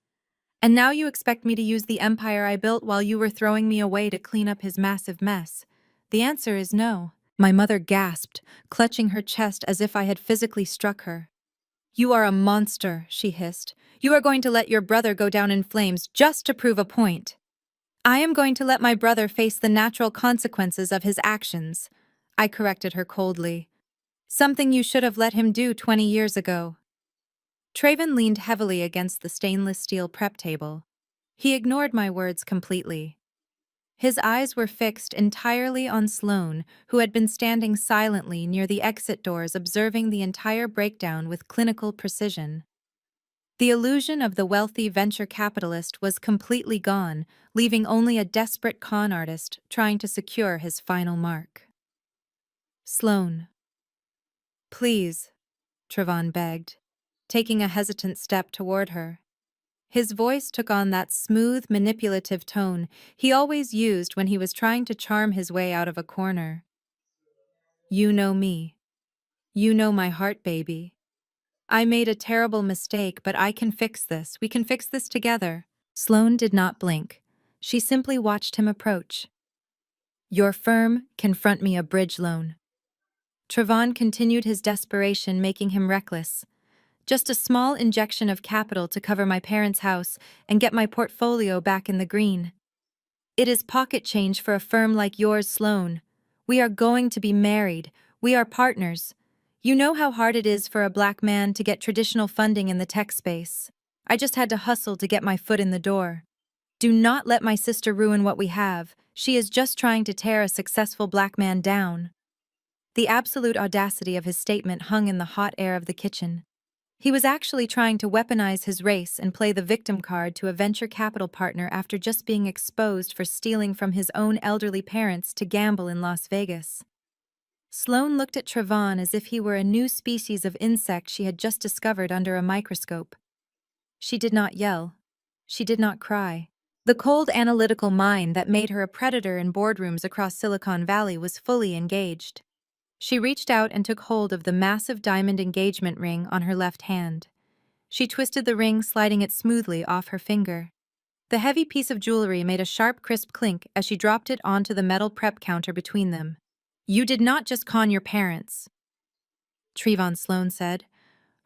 And now you expect me to use the empire I built while you were throwing me away to clean up his massive mess. The answer is no. My mother gasped, clutching her chest as if I had physically struck her. You are a monster, she hissed. You are going to let your brother go down in flames just to prove a point. I am going to let my brother face the natural consequences of his actions, I corrected her coldly. Something you should have let him do 20 years ago. Trayvon leaned heavily against the stainless steel prep table. He ignored my words completely. His eyes were fixed entirely on Sloane, who had been standing silently near the exit doors observing the entire breakdown with clinical precision. The illusion of the wealthy venture capitalist was completely gone, leaving only a desperate con artist trying to secure his final mark. Sloane. Please, Trevon begged, taking a hesitant step toward her. His voice took on that smooth, manipulative tone he always used when he was trying to charm his way out of a corner. You know me. You know my heart, baby. I made a terrible mistake, but I can fix this. We can fix this together. Sloane did not blink. She simply watched him approach. Your firm can front me a bridge loan. Trevon continued his desperation, making him reckless. Just a small injection of capital to cover my parents' house and get my portfolio back in the green. It is pocket change for a firm like yours, Sloane. We are going to be married. We are partners. You know how hard it is for a black man to get traditional funding in the tech space. I just had to hustle to get my foot in the door. Do not let my sister ruin what we have. She is just trying to tear a successful black man down. The absolute audacity of his statement hung in the hot air of the kitchen. He was actually trying to weaponize his race and play the victim card to a venture capital partner after just being exposed for stealing from his own elderly parents to gamble in Las Vegas. Sloane looked at Trevon as if he were a new species of insect she had just discovered under a microscope. She did not yell. She did not cry. The cold, analytical mind that made her a predator in boardrooms across Silicon Valley was fully engaged. She reached out and took hold of the massive diamond engagement ring on her left hand. She twisted the ring, sliding it smoothly off her finger. The heavy piece of jewelry made a sharp, crisp clink as she dropped it onto the metal prep counter between them. You did not just con your parents, Trevon Sloane said,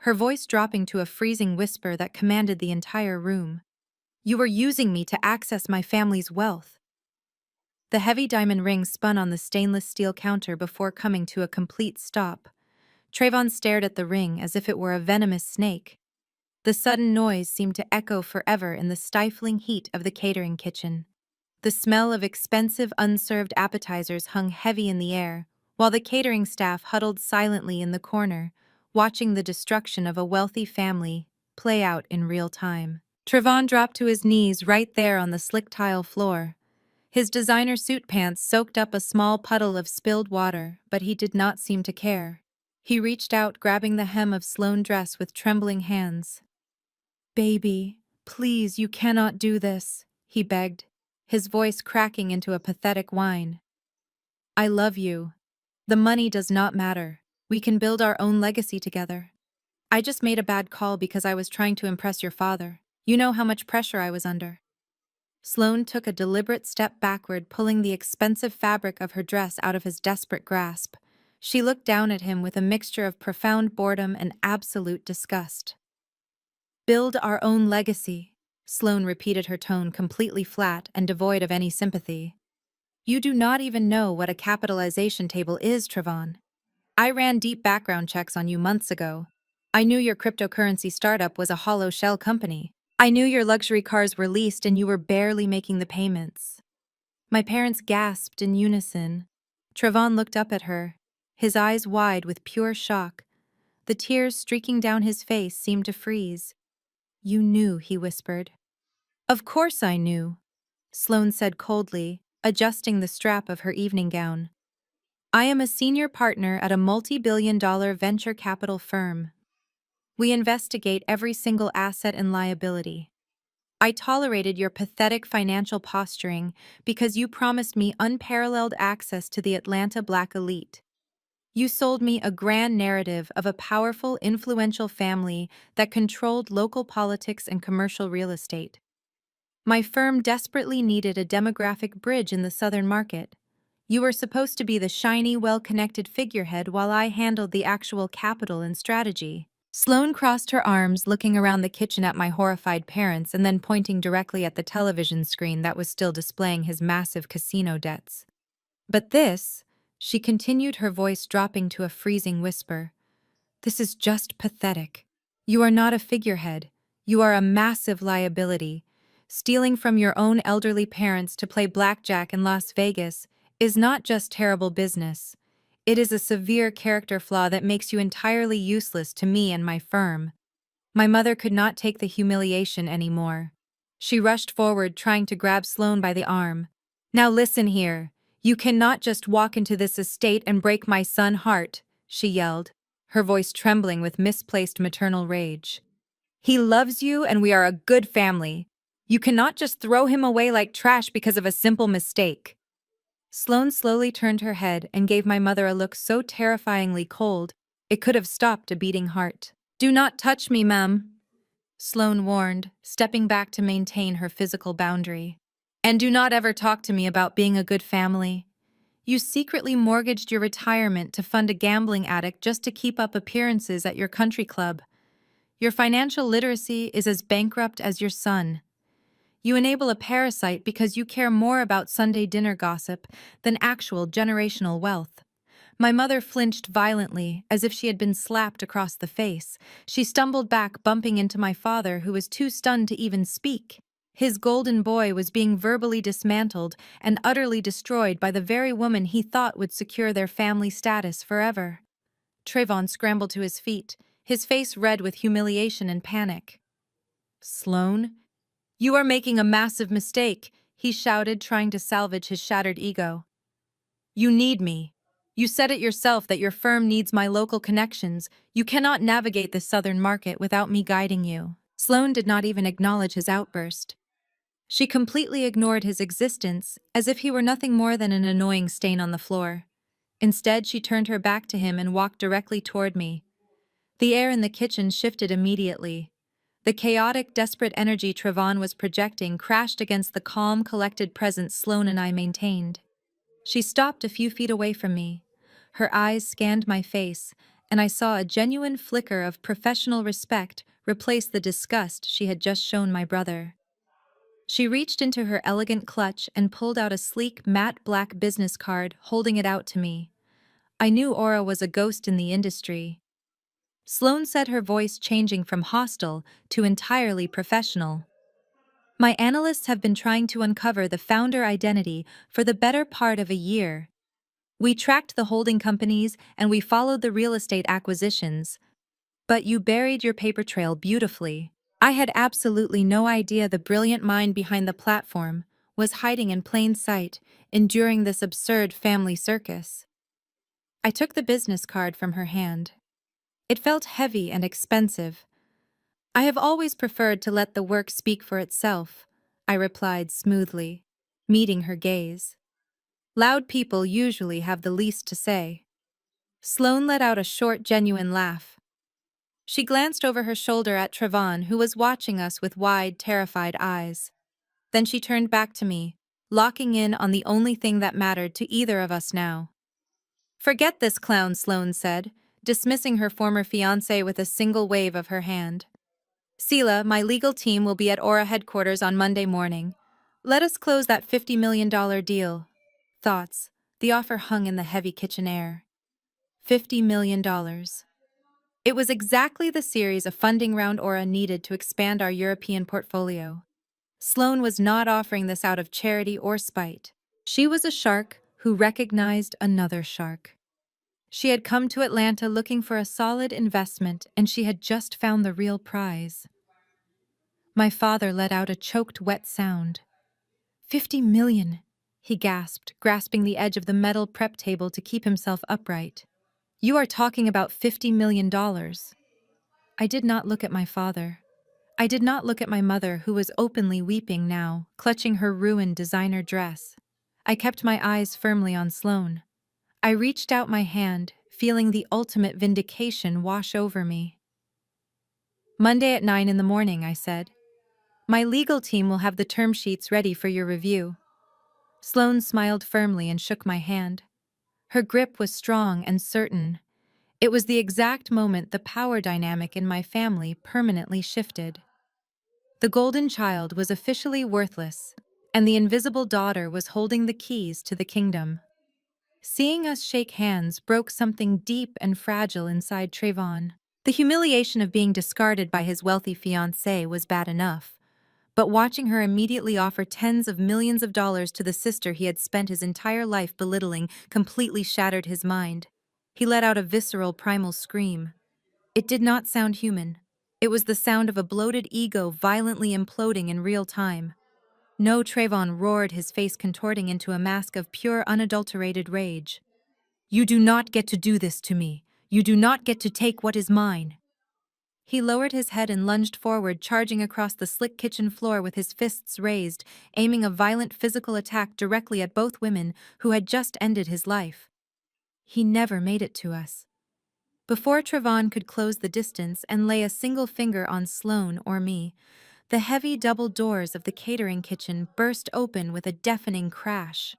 her voice dropping to a freezing whisper that commanded the entire room. You were using me to access my family's wealth. The heavy diamond ring spun on the stainless steel counter before coming to a complete stop. Trayvon stared at the ring as if it were a venomous snake. The sudden noise seemed to echo forever in the stifling heat of the catering kitchen. The smell of expensive, unserved appetizers hung heavy in the air, while the catering staff huddled silently in the corner, watching the destruction of a wealthy family play out in real time. Trevon dropped to his knees right there on the slick tile floor. His designer suit pants soaked up a small puddle of spilled water, but he did not seem to care. He reached out, grabbing the hem of Sloane's dress with trembling hands. Baby, please, you cannot do this, he begged, his voice cracking into a pathetic whine. I love you. The money does not matter. We can build our own legacy together. I just made a bad call because I was trying to impress your father. You know how much pressure I was under. Sloane took a deliberate step backward, pulling the expensive fabric of her dress out of his desperate grasp. She looked down at him with a mixture of profound boredom and absolute disgust. Build our own legacy, Sloane repeated, her tone completely flat and devoid of any sympathy. You do not even know what a capitalization table is, Trevon. I ran deep background checks on you months ago. I knew your cryptocurrency startup was a hollow shell company. I knew your luxury cars were leased and you were barely making the payments. My parents gasped in unison. Trevon looked up at her, his eyes wide with pure shock. The tears streaking down his face seemed to freeze. You knew, he whispered. Of course I knew, Sloane said coldly, adjusting the strap of her evening gown. I am a senior partner at a multi-billion-dollar venture capital firm. We investigate every single asset and liability. I tolerated your pathetic financial posturing because you promised me unparalleled access to the Atlanta Black elite. You sold me a grand narrative of a powerful, influential family that controlled local politics and commercial real estate. My firm desperately needed a demographic bridge in the southern market. You were supposed to be the shiny, well-connected figurehead while I handled the actual capital and strategy. Sloane crossed her arms, looking around the kitchen at my horrified parents and then pointing directly at the television screen that was still displaying his massive casino debts. But this, she continued, her voice dropping to a freezing whisper, this is just pathetic. You are not a figurehead. You are a massive liability. Stealing from your own elderly parents to play blackjack in Las Vegas is not just terrible business. It is a severe character flaw that makes you entirely useless to me and my firm. My mother could not take the humiliation anymore. She rushed forward, trying to grab Sloane by the arm. Now listen here. You cannot just walk into this estate and break my son's heart, she yelled, her voice trembling with misplaced maternal rage. He loves you and we are a good family. You cannot just throw him away like trash because of a simple mistake. Sloane slowly turned her head and gave my mother a look so terrifyingly cold, it could have stopped a beating heart. Do not touch me, ma'am, Sloane warned, stepping back to maintain her physical boundary. And do not ever talk to me about being a good family. You secretly mortgaged your retirement to fund a gambling addict just to keep up appearances at your country club. Your financial literacy is as bankrupt as your son. You enable a parasite because you care more about Sunday dinner gossip than actual generational wealth. My mother flinched violently, as if she had been slapped across the face. She stumbled back, bumping into my father, who was too stunned to even speak. His golden boy was being verbally dismantled and utterly destroyed by the very woman he thought would secure their family status forever. Trevon scrambled to his feet, his face red with humiliation and panic. Sloane? You are making a massive mistake, he shouted, trying to salvage his shattered ego. You need me. You said it yourself that your firm needs my local connections. You cannot navigate the southern market without me guiding you. Sloane did not even acknowledge his outburst. She completely ignored his existence, as if he were nothing more than an annoying stain on the floor. Instead, she turned her back to him and walked directly toward me. The air in the kitchen shifted immediately. The chaotic, desperate energy Trevon was projecting crashed against the calm, collected presence Sloane and I maintained. She stopped a few feet away from me. Her eyes scanned my face, and I saw a genuine flicker of professional respect replace the disgust she had just shown my brother. She reached into her elegant clutch and pulled out a sleek, matte black business card, holding it out to me. I knew Aura was a ghost in the industry. Sloane said, her voice changing from hostile to entirely professional. My analysts have been trying to uncover the founder identity for the better part of a year. We tracked the holding companies and we followed the real estate acquisitions. But you buried your paper trail beautifully. I had absolutely no idea the brilliant mind behind the platform was hiding in plain sight, enduring this absurd family circus. I took the business card from her hand. It felt heavy and expensive. I have always preferred to let the work speak for itself, I replied smoothly, meeting her gaze. Loud people usually have the least to say. Sloane let out a short, genuine laugh. She glanced over her shoulder at Trevon, who was watching us with wide, terrified eyes. Then she turned back to me, locking in on the only thing that mattered to either of us now. Forget this clown, Sloane said, dismissing her former fiancé with a single wave of her hand. Sela, my legal team will be at Aura headquarters on Monday morning. Let us close that $50 million deal. Thoughts. The offer hung in the heavy kitchen air. $50 million. It was exactly the series of funding round Aura needed to expand our European portfolio. Sloane was not offering this out of charity or spite. She was a shark who recognized another shark. She had come to Atlanta looking for a solid investment, and she had just found the real prize. My father let out a choked, wet sound. 50 million, he gasped, grasping the edge of the metal prep table to keep himself upright. You are talking about $50 million. I did not look at my father. I did not look at my mother, who was openly weeping now, clutching her ruined designer dress. I kept my eyes firmly on Sloane. I reached out my hand, feeling the ultimate vindication wash over me. Monday at 9 in the morning, I said. My legal team will have the term sheets ready for your review. Sloane smiled firmly and shook my hand. Her grip was strong and certain. It was the exact moment the power dynamic in my family permanently shifted. The golden child was officially worthless, and the invisible daughter was holding the keys to the kingdom. Seeing us shake hands broke something deep and fragile inside Trayvon. The humiliation of being discarded by his wealthy fiancée was bad enough, but watching her immediately offer tens of millions of dollars to the sister he had spent his entire life belittling completely shattered his mind. He let out a visceral, primal scream. It did not sound human. It was the sound of a bloated ego violently imploding in real time. No, Trayvon roared, his face contorting into a mask of pure, unadulterated rage. You do not get to do this to me. You do not get to take what is mine. He lowered his head and lunged forward, charging across the slick kitchen floor with his fists raised, aiming a violent physical attack directly at both women who had just ended his life. He never made it to us. Before Trayvon could close the distance and lay a single finger on Sloane or me, the heavy double doors of the catering kitchen burst open with a deafening crash.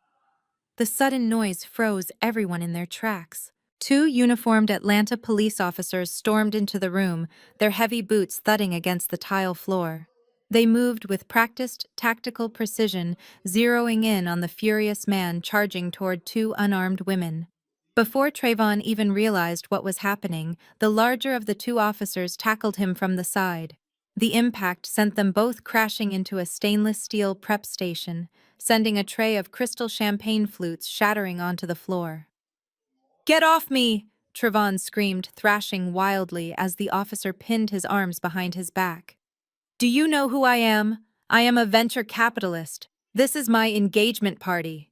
The sudden noise froze everyone in their tracks. Two uniformed Atlanta police officers stormed into the room, their heavy boots thudding against the tile floor. They moved with practiced, tactical precision, zeroing in on the furious man charging toward two unarmed women. Before Trayvon even realized what was happening, the larger of the two officers tackled him from the side. The impact sent them both crashing into a stainless steel prep station, sending a tray of crystal champagne flutes shattering onto the floor. Get off me! Trayvon screamed, thrashing wildly as the officer pinned his arms behind his back. Do you know who I am? I am a venture capitalist. This is my engagement party.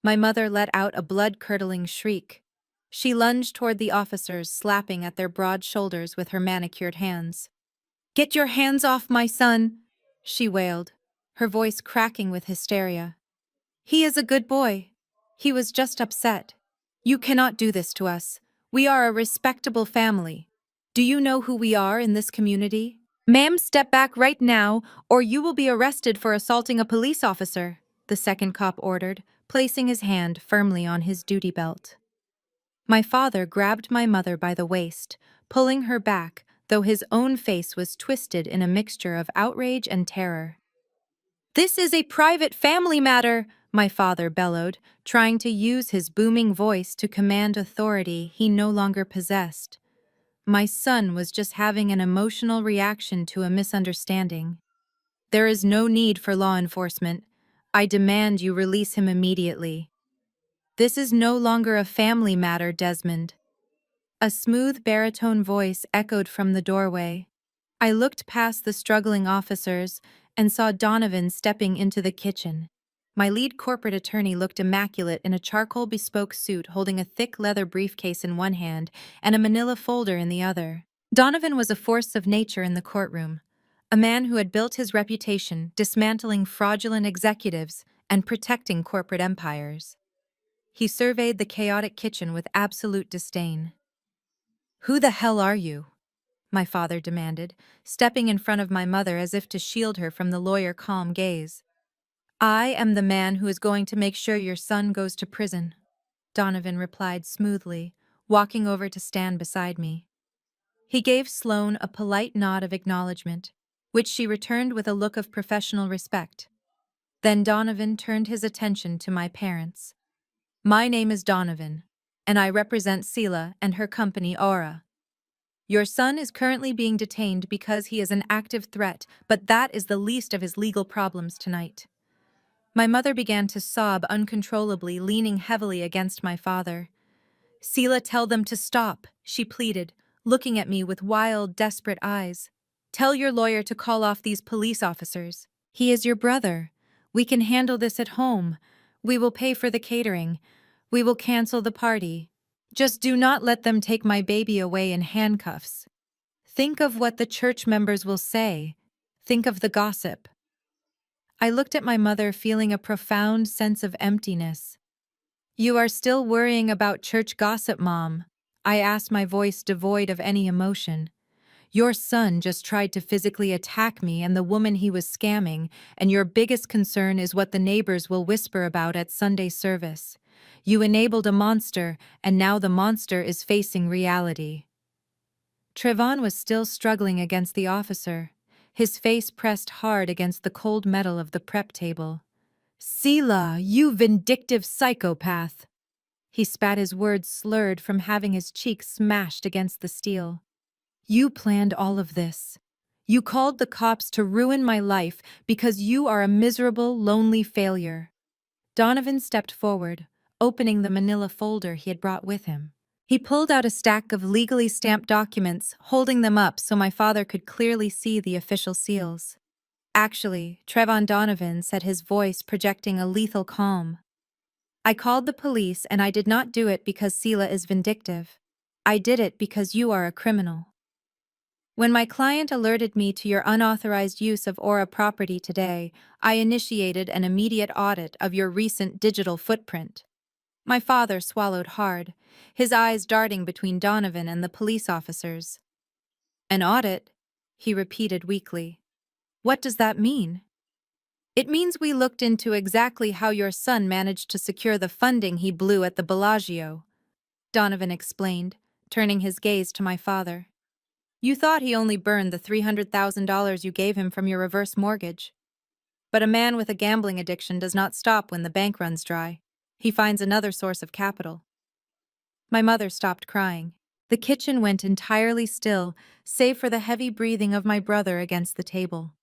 My mother let out a blood-curdling shriek. She lunged toward the officers, slapping at their broad shoulders with her manicured hands. Get your hands off my son, she wailed, her voice cracking with hysteria. He is a good boy. He was just upset. You cannot do this to us. We are a respectable family. Do you know who we are in this community? Ma'am, step back right now, or you will be arrested for assaulting a police officer, the second cop ordered, placing his hand firmly on his duty belt. My father grabbed my mother by the waist, pulling her back, though his own face was twisted in a mixture of outrage and terror. This is a private family matter, my father bellowed, trying to use his booming voice to command authority he no longer possessed. My son was just having an emotional reaction to a misunderstanding. There is no need for law enforcement. I demand you release him immediately. This is no longer a family matter, Desmond. A smooth baritone voice echoed from the doorway. I looked past the struggling officers and saw Donovan stepping into the kitchen. My lead corporate attorney looked immaculate in a charcoal bespoke suit, holding a thick leather briefcase in one hand and a manila folder in the other. Donovan was a force of nature in the courtroom, a man who had built his reputation dismantling fraudulent executives and protecting corporate empires. He surveyed the chaotic kitchen with absolute disdain. Who the hell are you? My father demanded, stepping in front of my mother as if to shield her from the lawyer's calm gaze. I am the man who is going to make sure your son goes to prison, Donovan replied smoothly, walking over to stand beside me. He gave Sloane a polite nod of acknowledgement, which she returned with a look of professional respect. Then Donovan turned his attention to my parents. My name is Donovan, and I represent Sela and her company Aura. Your son is currently being detained because he is an active threat, but that is the least of his legal problems tonight. My mother began to sob uncontrollably, leaning heavily against my father. Sela, tell them to stop, she pleaded, looking at me with wild, desperate eyes. Tell your lawyer to call off these police officers. He is your brother. We can handle this at home. We will pay for the catering. We will cancel the party. Just do not let them take my baby away in handcuffs. Think of what the church members will say. Think of the gossip. I looked at my mother, feeling a profound sense of emptiness. You are still worrying about church gossip, Mom? I asked, my voice devoid of any emotion. Your son just tried to physically attack me and the woman he was scamming, and your biggest concern is what the neighbors will whisper about at Sunday service. You enabled a monster, and now the monster is facing reality. Trevon was still struggling against the officer, his face pressed hard against the cold metal of the prep table. Sela, you vindictive psychopath! He spat, his words slurred from having his cheek smashed against the steel. You planned all of this. You called the cops to ruin my life because you are a miserable, lonely failure. Donovan stepped forward, opening the manila folder he had brought with him. He pulled out a stack of legally stamped documents, holding them up so my father could clearly see the official seals. Actually, Trevon Donovan said, his voice projecting a lethal calm. I called the police, and I did not do it because Sela is vindictive. I did it because you are a criminal. When my client alerted me to your unauthorized use of Aura property today, I initiated an immediate audit of your recent digital footprint. My father swallowed hard, his eyes darting between Donovan and the police officers. An audit? He repeated weakly. What does that mean? It means we looked into exactly how your son managed to secure the funding he blew at the Bellagio, Donovan explained, turning his gaze to my father. You thought he only burned the $300,000 you gave him from your reverse mortgage. But a man with a gambling addiction does not stop when the bank runs dry. He finds another source of capital. My mother stopped crying. The kitchen went entirely still, save for the heavy breathing of my brother against the table.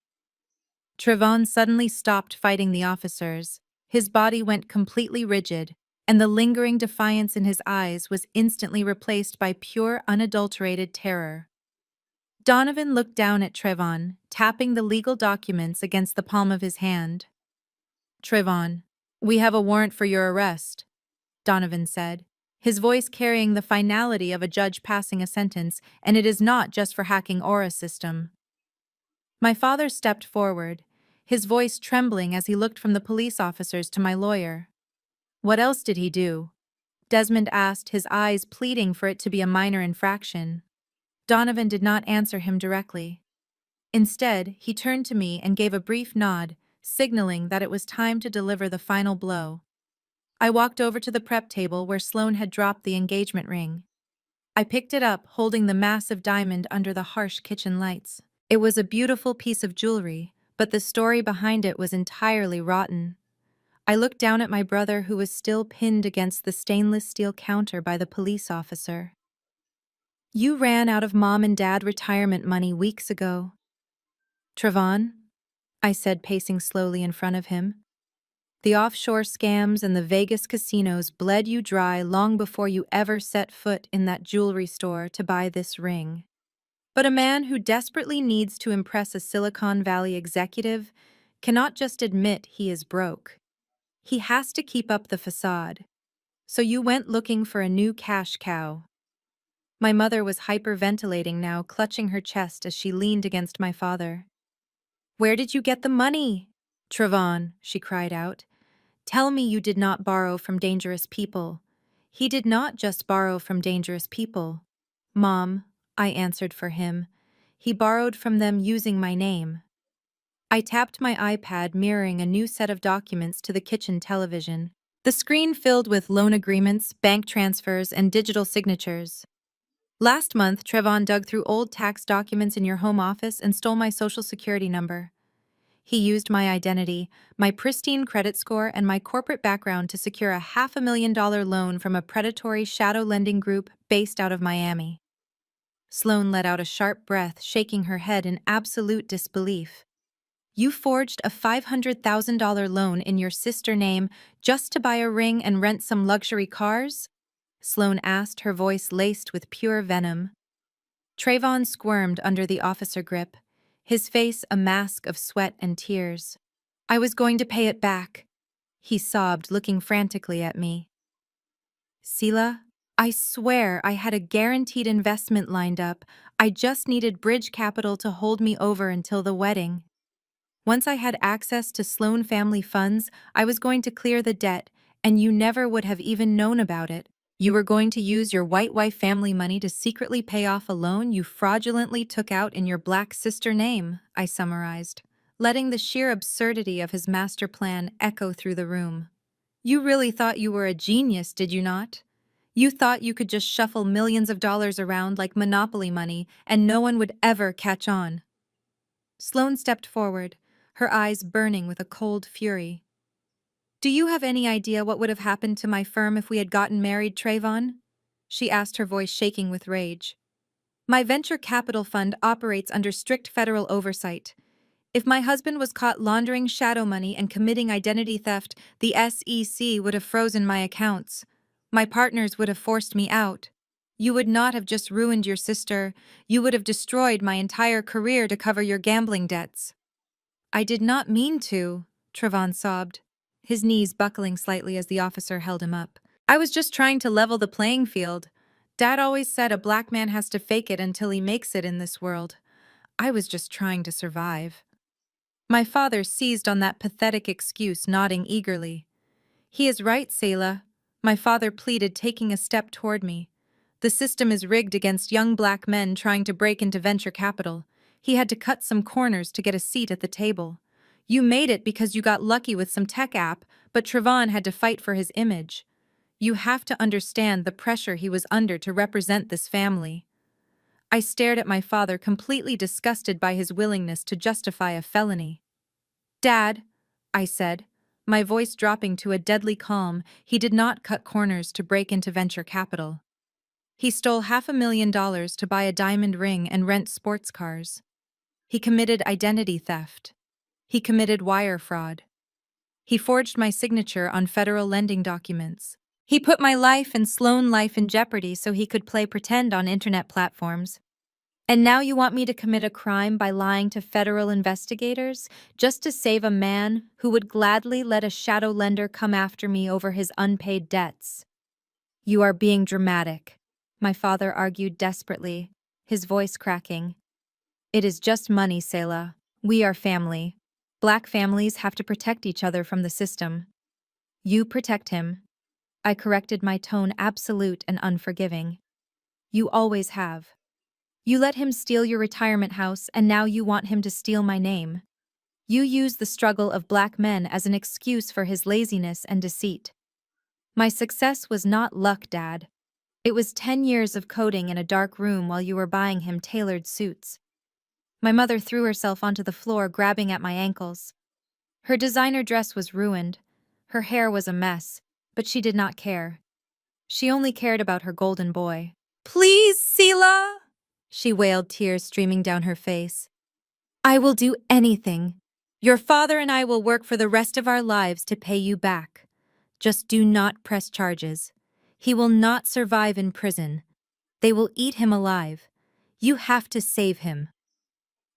Trevon suddenly stopped fighting the officers. His body went completely rigid, and the lingering defiance in his eyes was instantly replaced by pure, unadulterated terror. Donovan looked down at Trevon, tapping the legal documents against the palm of his hand. Trevon, we have a warrant for your arrest, Donovan said, his voice carrying the finality of a judge passing a sentence, and it is not just for hacking Aura's system. My father stepped forward, his voice trembling as he looked from the police officers to my lawyer. What else did he do? Desmond asked, his eyes pleading for it to be a minor infraction. Donovan did not answer him directly. Instead, he turned to me and gave a brief nod, signaling that it was time to deliver the final blow. I walked over to the prep table where Sloane had dropped the engagement ring. I picked it up, holding the massive diamond under the harsh kitchen lights. It was a beautiful piece of jewelry, but the story behind it was entirely rotten. I looked down at my brother, who was still pinned against the stainless steel counter by the police officer. You ran out of Mom and Dad retirement money weeks ago. Trevon, I said, pacing slowly in front of him. The offshore scams and the Vegas casinos bled you dry long before you ever set foot in that jewelry store to buy this ring. But a man who desperately needs to impress a Silicon Valley executive cannot just admit he is broke. He has to keep up the facade. So you went looking for a new cash cow. My mother was hyperventilating now, clutching her chest as she leaned against my father. Where did you get the money? Trevon, she cried out. Tell me you did not borrow from dangerous people. He did not just borrow from dangerous people. Mom, I answered for him. He borrowed from them using my name. I tapped my iPad, mirroring a new set of documents to the kitchen television. The screen filled with loan agreements, bank transfers, and digital signatures. Last month, Trevon dug through old tax documents in your home office and stole my social security number. He used my identity, my pristine credit score, and my corporate background to secure a $500,000 loan from a predatory shadow lending group based out of Miami. Sloane let out a sharp breath, shaking her head in absolute disbelief. You forged a $500,000 loan in your sister's name just to buy a ring and rent some luxury cars? Sloane asked, her voice laced with pure venom. Trayvon squirmed under the officer grip, his face a mask of sweat and tears. I was going to pay it back, he sobbed, looking frantically at me. Sela, I swear I had a guaranteed investment lined up. I just needed bridge capital to hold me over until the wedding. Once I had access to Sloan family funds, I was going to clear the debt, and you never would have even known about it. You were going to use your white wife family money to secretly pay off a loan you fraudulently took out in your black sister name, I summarized, letting the sheer absurdity of his master plan echo through the room. You really thought you were a genius, did you not? You thought you could just shuffle millions of dollars around like Monopoly money and no one would ever catch on. Sloane stepped forward, her eyes burning with a cold fury. Do you have any idea what would have happened to my firm if we had gotten married, Trayvon? She asked, her voice shaking with rage. My venture capital fund operates under strict federal oversight. If my husband was caught laundering shadow money and committing identity theft, the SEC would have frozen my accounts. My partners would have forced me out. You would not have just ruined your sister, you would have destroyed my entire career to cover your gambling debts. I did not mean to, Trayvon sobbed, his knees buckling slightly as the officer held him up. I was just trying to level the playing field. Dad always said a black man has to fake it until he makes it in this world. I was just trying to survive. My father seized on that pathetic excuse, nodding eagerly. He is right, Selah, my father pleaded, taking a step toward me. The system is rigged against young black men trying to break into venture capital. He had to cut some corners to get a seat at the table. You made it because you got lucky with some tech app, but Trayvon had to fight for his image. You have to understand the pressure he was under to represent this family. I stared at my father, completely disgusted by his willingness to justify a felony. Dad, I said, my voice dropping to a deadly calm. He did not cut corners to break into venture capital. He stole $500,000 to buy a diamond ring and rent sports cars. He committed identity theft. He committed wire fraud. He forged my signature on federal lending documents. He put my life and Sloan life in jeopardy so he could play pretend on internet platforms. And now you want me to commit a crime by lying to federal investigators just to save a man who would gladly let a shadow lender come after me over his unpaid debts. You are being dramatic, my father argued desperately, his voice cracking. It is just money, Selah. We are family. Black families have to protect each other from the system. You protect him. I corrected, my tone absolute and unforgiving. You always have. You let him steal your retirement house, and now you want him to steal my name. You use the struggle of black men as an excuse for his laziness and deceit. My success was not luck, Dad. It was 10 years of coding in a dark room while you were buying him tailored suits. My mother threw herself onto the floor, grabbing at my ankles. Her designer dress was ruined. Her hair was a mess, but she did not care. She only cared about her golden boy. Please, Selah! She wailed, tears streaming down her face. I will do anything. Your father and I will work for the rest of our lives to pay you back. Just do not press charges. He will not survive in prison. They will eat him alive. You have to save him.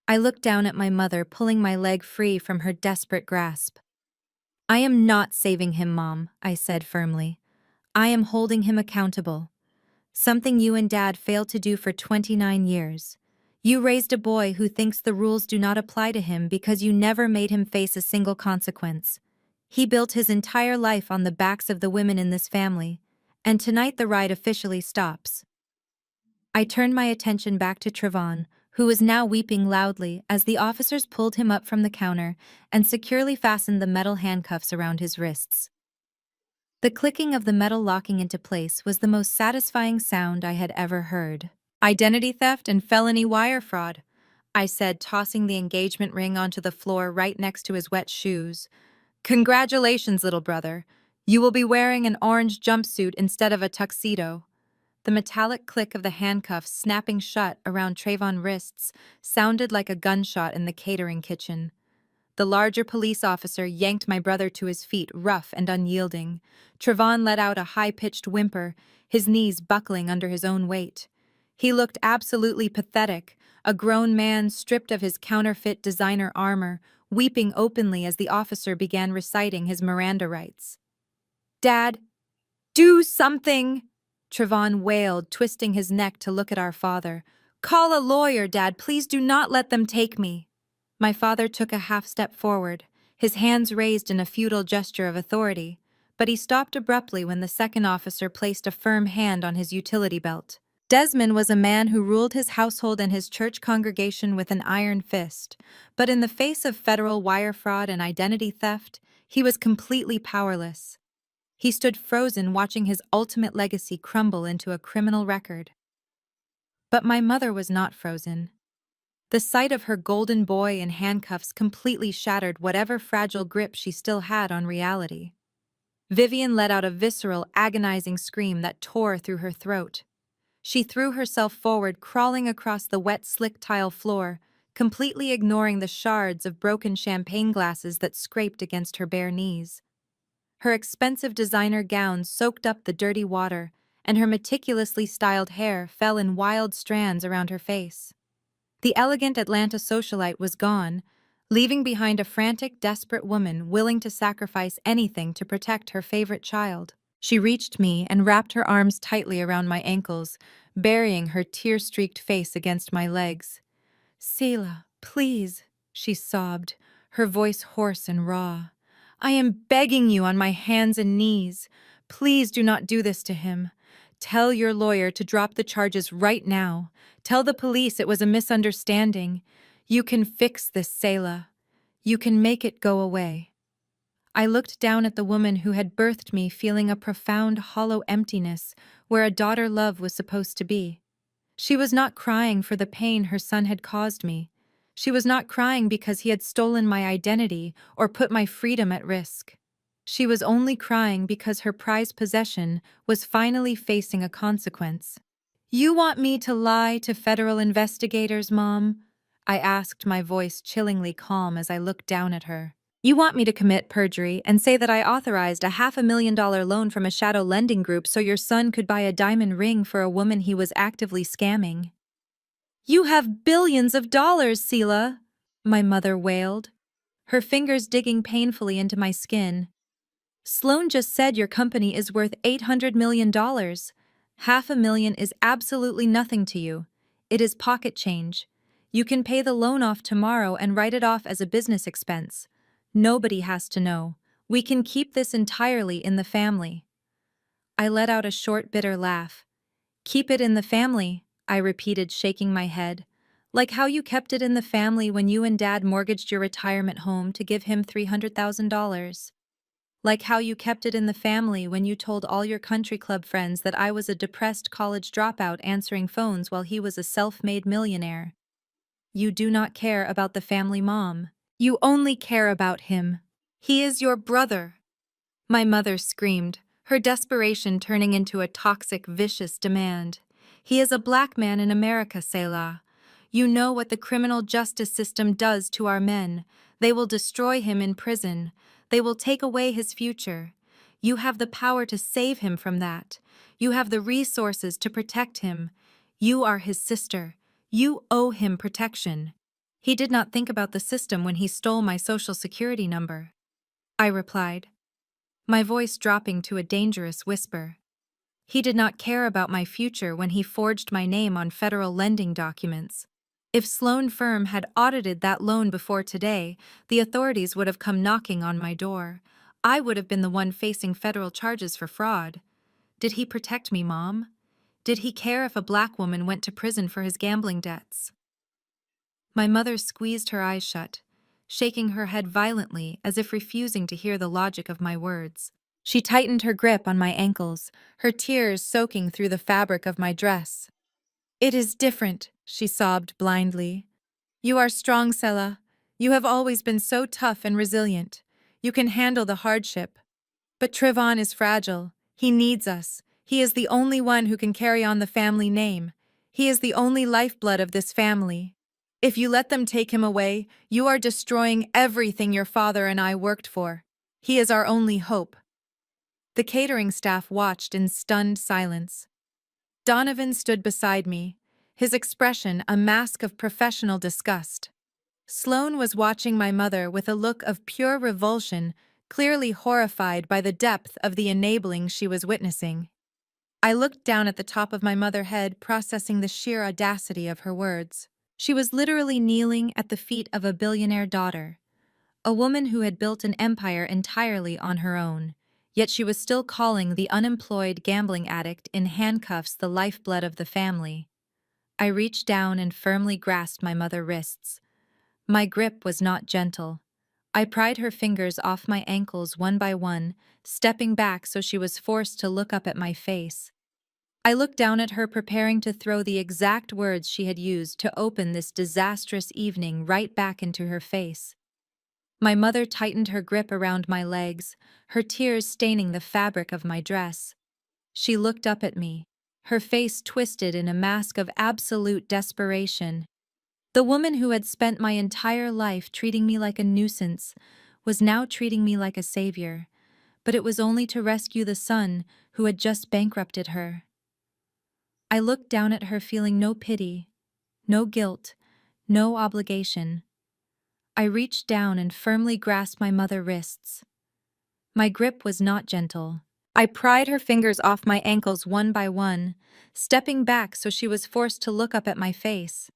I looked down at my mother, pulling my leg free from her desperate grasp. I am not saving him, Mom, I said firmly. I am holding him accountable. Something you and Dad failed to do for 29 years. You raised a boy who thinks the rules do not apply to him because you never made him face a single consequence. He built his entire life on the backs of the women in this family, and tonight the ride officially stops. I turned my attention back to Trayvon, who was now weeping loudly as the officers pulled him up from the counter and securely fastened the metal handcuffs around his wrists. The clicking of the metal locking into place was the most satisfying sound I had ever heard. Identity theft and felony wire fraud. I said, tossing the engagement ring onto the floor right next to his wet shoes. Congratulations, little brother. You will be wearing an orange jumpsuit instead of a tuxedo. The metallic click of the handcuffs snapping shut around Trayvon's wrists sounded like a gunshot in the catering kitchen. The larger police officer yanked my brother to his feet, rough and unyielding. Trayvon let out a high-pitched whimper, his knees buckling under his own weight. He looked absolutely pathetic, a grown man stripped of his counterfeit designer armor, weeping openly as the officer began reciting his Miranda rights. "Dad, do something!" Trayvon wailed, twisting his neck to look at our father. "Call a lawyer, Dad. Please do not let them take me." My father took a half-step forward, his hands raised in a futile gesture of authority, but he stopped abruptly when the second officer placed a firm hand on his utility belt. Desmond was a man who ruled his household and his church congregation with an iron fist, but in the face of federal wire fraud and identity theft, he was completely powerless. He stood frozen, watching his ultimate legacy crumble into a criminal record. But my mother was not frozen. The sight of her golden boy in handcuffs completely shattered whatever fragile grip she still had on reality. Vivian let out a visceral, agonizing scream that tore through her throat. She threw herself forward, crawling across the wet, slick tile floor, completely ignoring the shards of broken champagne glasses that scraped against her bare knees. Her expensive designer gown soaked up the dirty water, and her meticulously styled hair fell in wild strands around her face. The elegant Atlanta socialite was gone, leaving behind a frantic, desperate woman willing to sacrifice anything to protect her favorite child. She reached me and wrapped her arms tightly around my ankles, burying her tear-streaked face against my legs. "Selah, please," she sobbed, her voice hoarse and raw. "I am begging you on my hands and knees. Please do not do this to him. Tell your lawyer to drop the charges right now. Tell the police it was a misunderstanding. You can fix this, Selah. You can make it go away." I looked down at the woman who had birthed me, feeling a profound, hollow emptiness where a daughter love was supposed to be. She was not crying for the pain her son had caused me. She was not crying because he had stolen my identity or put my freedom at risk. She was only crying because her prized possession was finally facing a consequence. "You want me to lie to federal investigators, Mom?" I asked, my voice chillingly calm as I looked down at her. "You want me to commit perjury and say that I authorized a $500,000 loan from a shadow lending group so your son could buy a diamond ring for a woman he was actively scamming?" "You have billions of dollars, Selah," my mother wailed, her fingers digging painfully into my skin. "Sloan just said your company is worth $800 million. $500,000 is absolutely nothing to you. It is pocket change. You can pay the loan off tomorrow and write it off as a business expense. Nobody has to know. We can keep this entirely in the family." I let out a short, bitter laugh. "Keep it in the family," I repeated, shaking my head. "Like how you kept it in the family when you and Dad mortgaged your retirement home to give him $300,000. Like how you kept it in the family when you told all your country club friends that I was a depressed college dropout answering phones while he was a self-made millionaire. You do not care about the family, Mom. You only care about him. He is your brother." My mother screamed, her desperation turning into a toxic, vicious demand. "He is a black man in America, Selah. You know what the criminal justice system does to our men. They will destroy him in prison. They will take away his future. You have the power to save him from that. You have the resources to protect him. You are his sister. You owe him protection." "He did not think about the system when he stole my social security number," I replied, my voice dropping to a dangerous whisper. "He did not care about my future when he forged my name on federal lending documents. If Sloan Firm had audited that loan before today, the authorities would have come knocking on my door. I would have been the one facing federal charges for fraud. Did he protect me, Mom? Did he care if a black woman went to prison for his gambling debts?" My mother squeezed her eyes shut, shaking her head violently as if refusing to hear the logic of my words. She tightened her grip on my ankles, her tears soaking through the fabric of my dress. "It is different," she sobbed blindly. You are strong, Sela. You have always been so tough and resilient. You can handle the hardship. But Trevon is fragile. He needs us. He is the only one who can carry on the family name. He is the only lifeblood of this family. If you let them take him away, you are destroying everything your father and I worked for. He is our only hope. The catering staff watched in stunned silence. Donovan stood beside me, his expression a mask of professional disgust. Sloane was watching my mother with a look of pure revulsion, clearly horrified by the depth of the enabling she was witnessing. I looked down at the top of my mother's head, processing the sheer audacity of her words. She was literally kneeling at the feet of a billionaire daughter, a woman who had built an empire entirely on her own, yet she was still calling the unemployed gambling addict in handcuffs the lifeblood of the family. I reached down and firmly grasped my mother's wrists. My grip was not gentle. I pried her fingers off my ankles one by one, stepping back so she was forced to look up at my face. I looked down at her, preparing to throw the exact words she had used to open this disastrous evening right back into her face. My mother tightened her grip around my legs, her tears staining the fabric of my dress. She looked up at me, her face twisted in a mask of absolute desperation. The woman who had spent my entire life treating me like a nuisance was now treating me like a savior, but it was only to rescue the son who had just bankrupted her. I looked down at her, feeling no pity, no guilt, no obligation. I reached down and firmly grasped my mother's wrists. My grip was not gentle. I pried her fingers off my ankles one by one, stepping back so she was forced to look up at my face.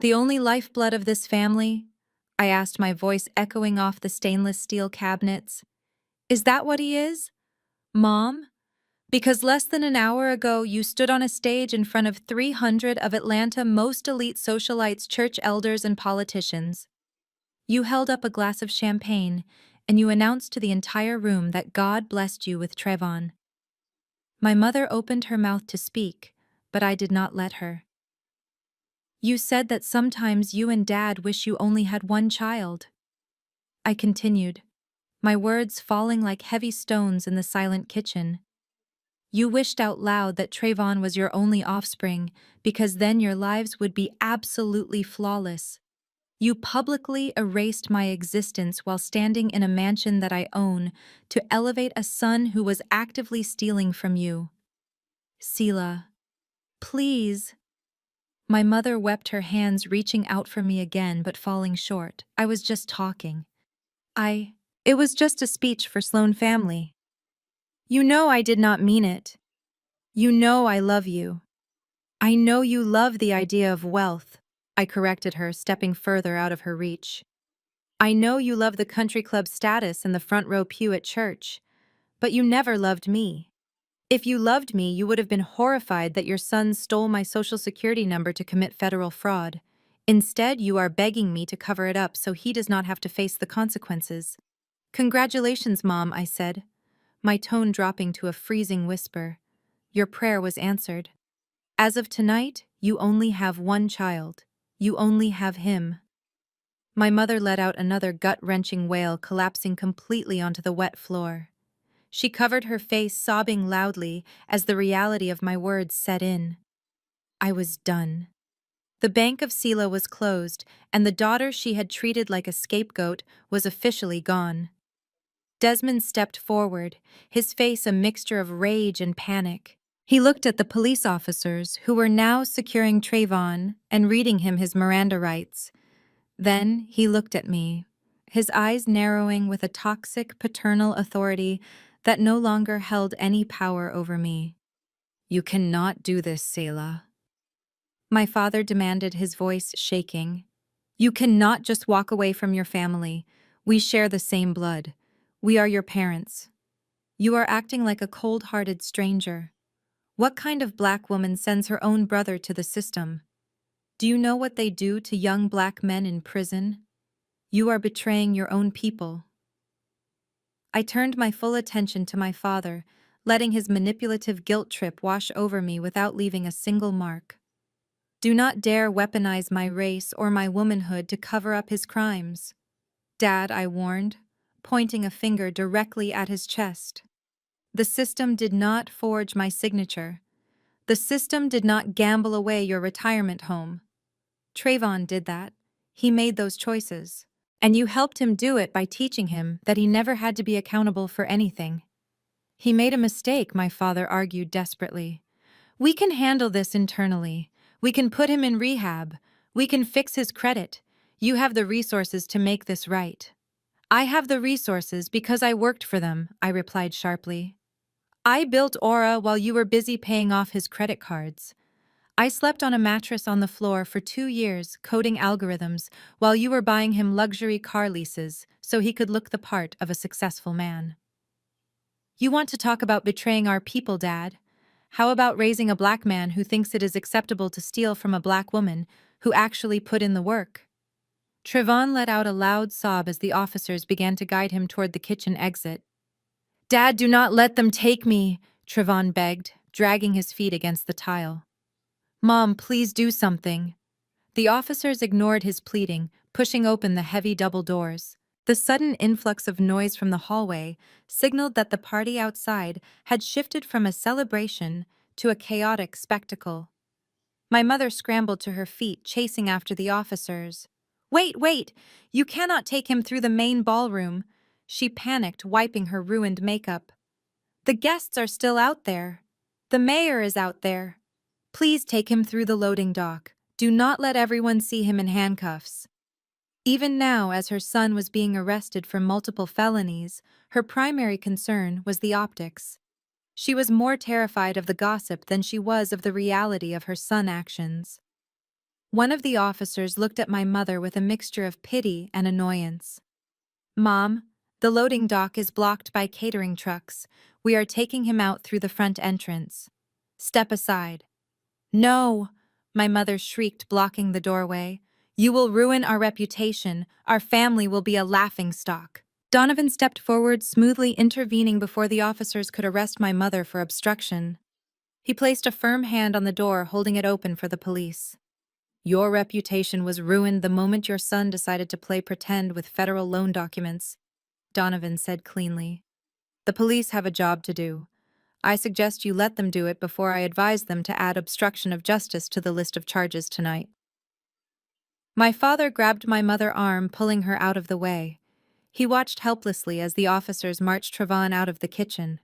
"The only lifeblood of this family?" I asked, my voice echoing off the stainless steel cabinets. "Is that what he is, Mom? Because less than an hour ago you stood on a stage in front of 300 of Atlanta's most elite socialites, church elders, and politicians. You held up a glass of champagne, and you announced to the entire room that God blessed you with Trevon." My mother opened her mouth to speak, but I did not let her. "You said that sometimes you and Dad wish you only had one child," I continued, my words falling like heavy stones in the silent kitchen. "You wished out loud that Trevon was your only offspring, because then your lives would be absolutely flawless. You publicly erased my existence while standing in a mansion that I own to elevate a son who was actively stealing from you. Sela, please." My mother wept, her hands reaching out for me again but falling short. "I was just talking. It was just a speech for Sloan family. You know I did not mean it. You know I love you. I know you love the idea of wealth," I corrected her, stepping further out of her reach. "I know you love the country club status and the front row pew at church, but you never loved me. If you loved me, you would have been horrified that your son stole my social security number to commit federal fraud. Instead, you are begging me to cover it up so he does not have to face the consequences." "Congratulations, Mom," I said, my tone dropping to a freezing whisper. "Your prayer was answered. As of tonight, you only have one child. You only have him." My mother let out another gut-wrenching wail, collapsing completely onto the wet floor. She covered her face, sobbing loudly as the reality of my words set in. I was done. The bank of Sela was closed, and the daughter she had treated like a scapegoat was officially gone. Desmond stepped forward, his face a mixture of rage and panic. He looked at the police officers who were now securing Trevon and reading him his Miranda rights. Then he looked at me, his eyes narrowing with a toxic paternal authority that no longer held any power over me. "You cannot do this, Sela," my father demanded, his voice shaking. "You cannot just walk away from your family. We share the same blood. We are your parents. You are acting like a cold-hearted stranger. What kind of black woman sends her own brother to the system? Do you know what they do to young black men in prison? You are betraying your own people." I turned my full attention to my father, letting his manipulative guilt trip wash over me without leaving a single mark. Do not dare weaponize my race or my womanhood to cover up his crimes. Dad, I warned, pointing a finger directly at his chest. The system did not forge my signature. The system did not gamble away your retirement home. Trayvon did that. He made those choices. And you helped him do it by teaching him that he never had to be accountable for anything. He made a mistake, my father argued desperately. We can handle this internally. We can put him in rehab. We can fix his credit. You have the resources to make this right. I have the resources because I worked for them, I replied sharply. I built Aura while you were busy paying off his credit cards. I slept on a mattress on the floor for 2 years coding algorithms while you were buying him luxury car leases so he could look the part of a successful man. You want to talk about betraying our people, Dad? How about raising a black man who thinks it is acceptable to steal from a black woman who actually put in the work? Trayvon let out a loud sob as the officers began to guide him toward the kitchen exit. Dad, do not let them take me, Trayvon begged, dragging his feet against the tile. Mom, please do something. The officers ignored his pleading, pushing open the heavy double doors. The sudden influx of noise from the hallway signaled that the party outside had shifted from a celebration to a chaotic spectacle. My mother scrambled to her feet, chasing after the officers. Wait! You cannot take him through the main ballroom. She panicked, wiping her ruined makeup. The guests are still out there. The mayor is out there. Please take him through the loading dock. Do not let everyone see him in handcuffs. Even now, as her son was being arrested for multiple felonies, her primary concern was the optics. She was more terrified of the gossip than she was of the reality of her son's actions. One of the officers looked at my mother with a mixture of pity and annoyance. Mom, the loading dock is blocked by catering trucks. We are taking him out through the front entrance. Step aside. No, my mother shrieked, blocking the doorway. You will ruin our reputation. Our family will be a laughingstock. Donovan stepped forward, smoothly intervening before the officers could arrest my mother for obstruction. He placed a firm hand on the door, holding it open for the police. Your reputation was ruined the moment your son decided to play pretend with federal loan documents, Donovan said cleanly. The police have a job to do. I suggest you let them do it before I advise them to add obstruction of justice to the list of charges tonight. My father grabbed my mother's arm, pulling her out of the way. He watched helplessly as the officers marched Trayvon out of the kitchen.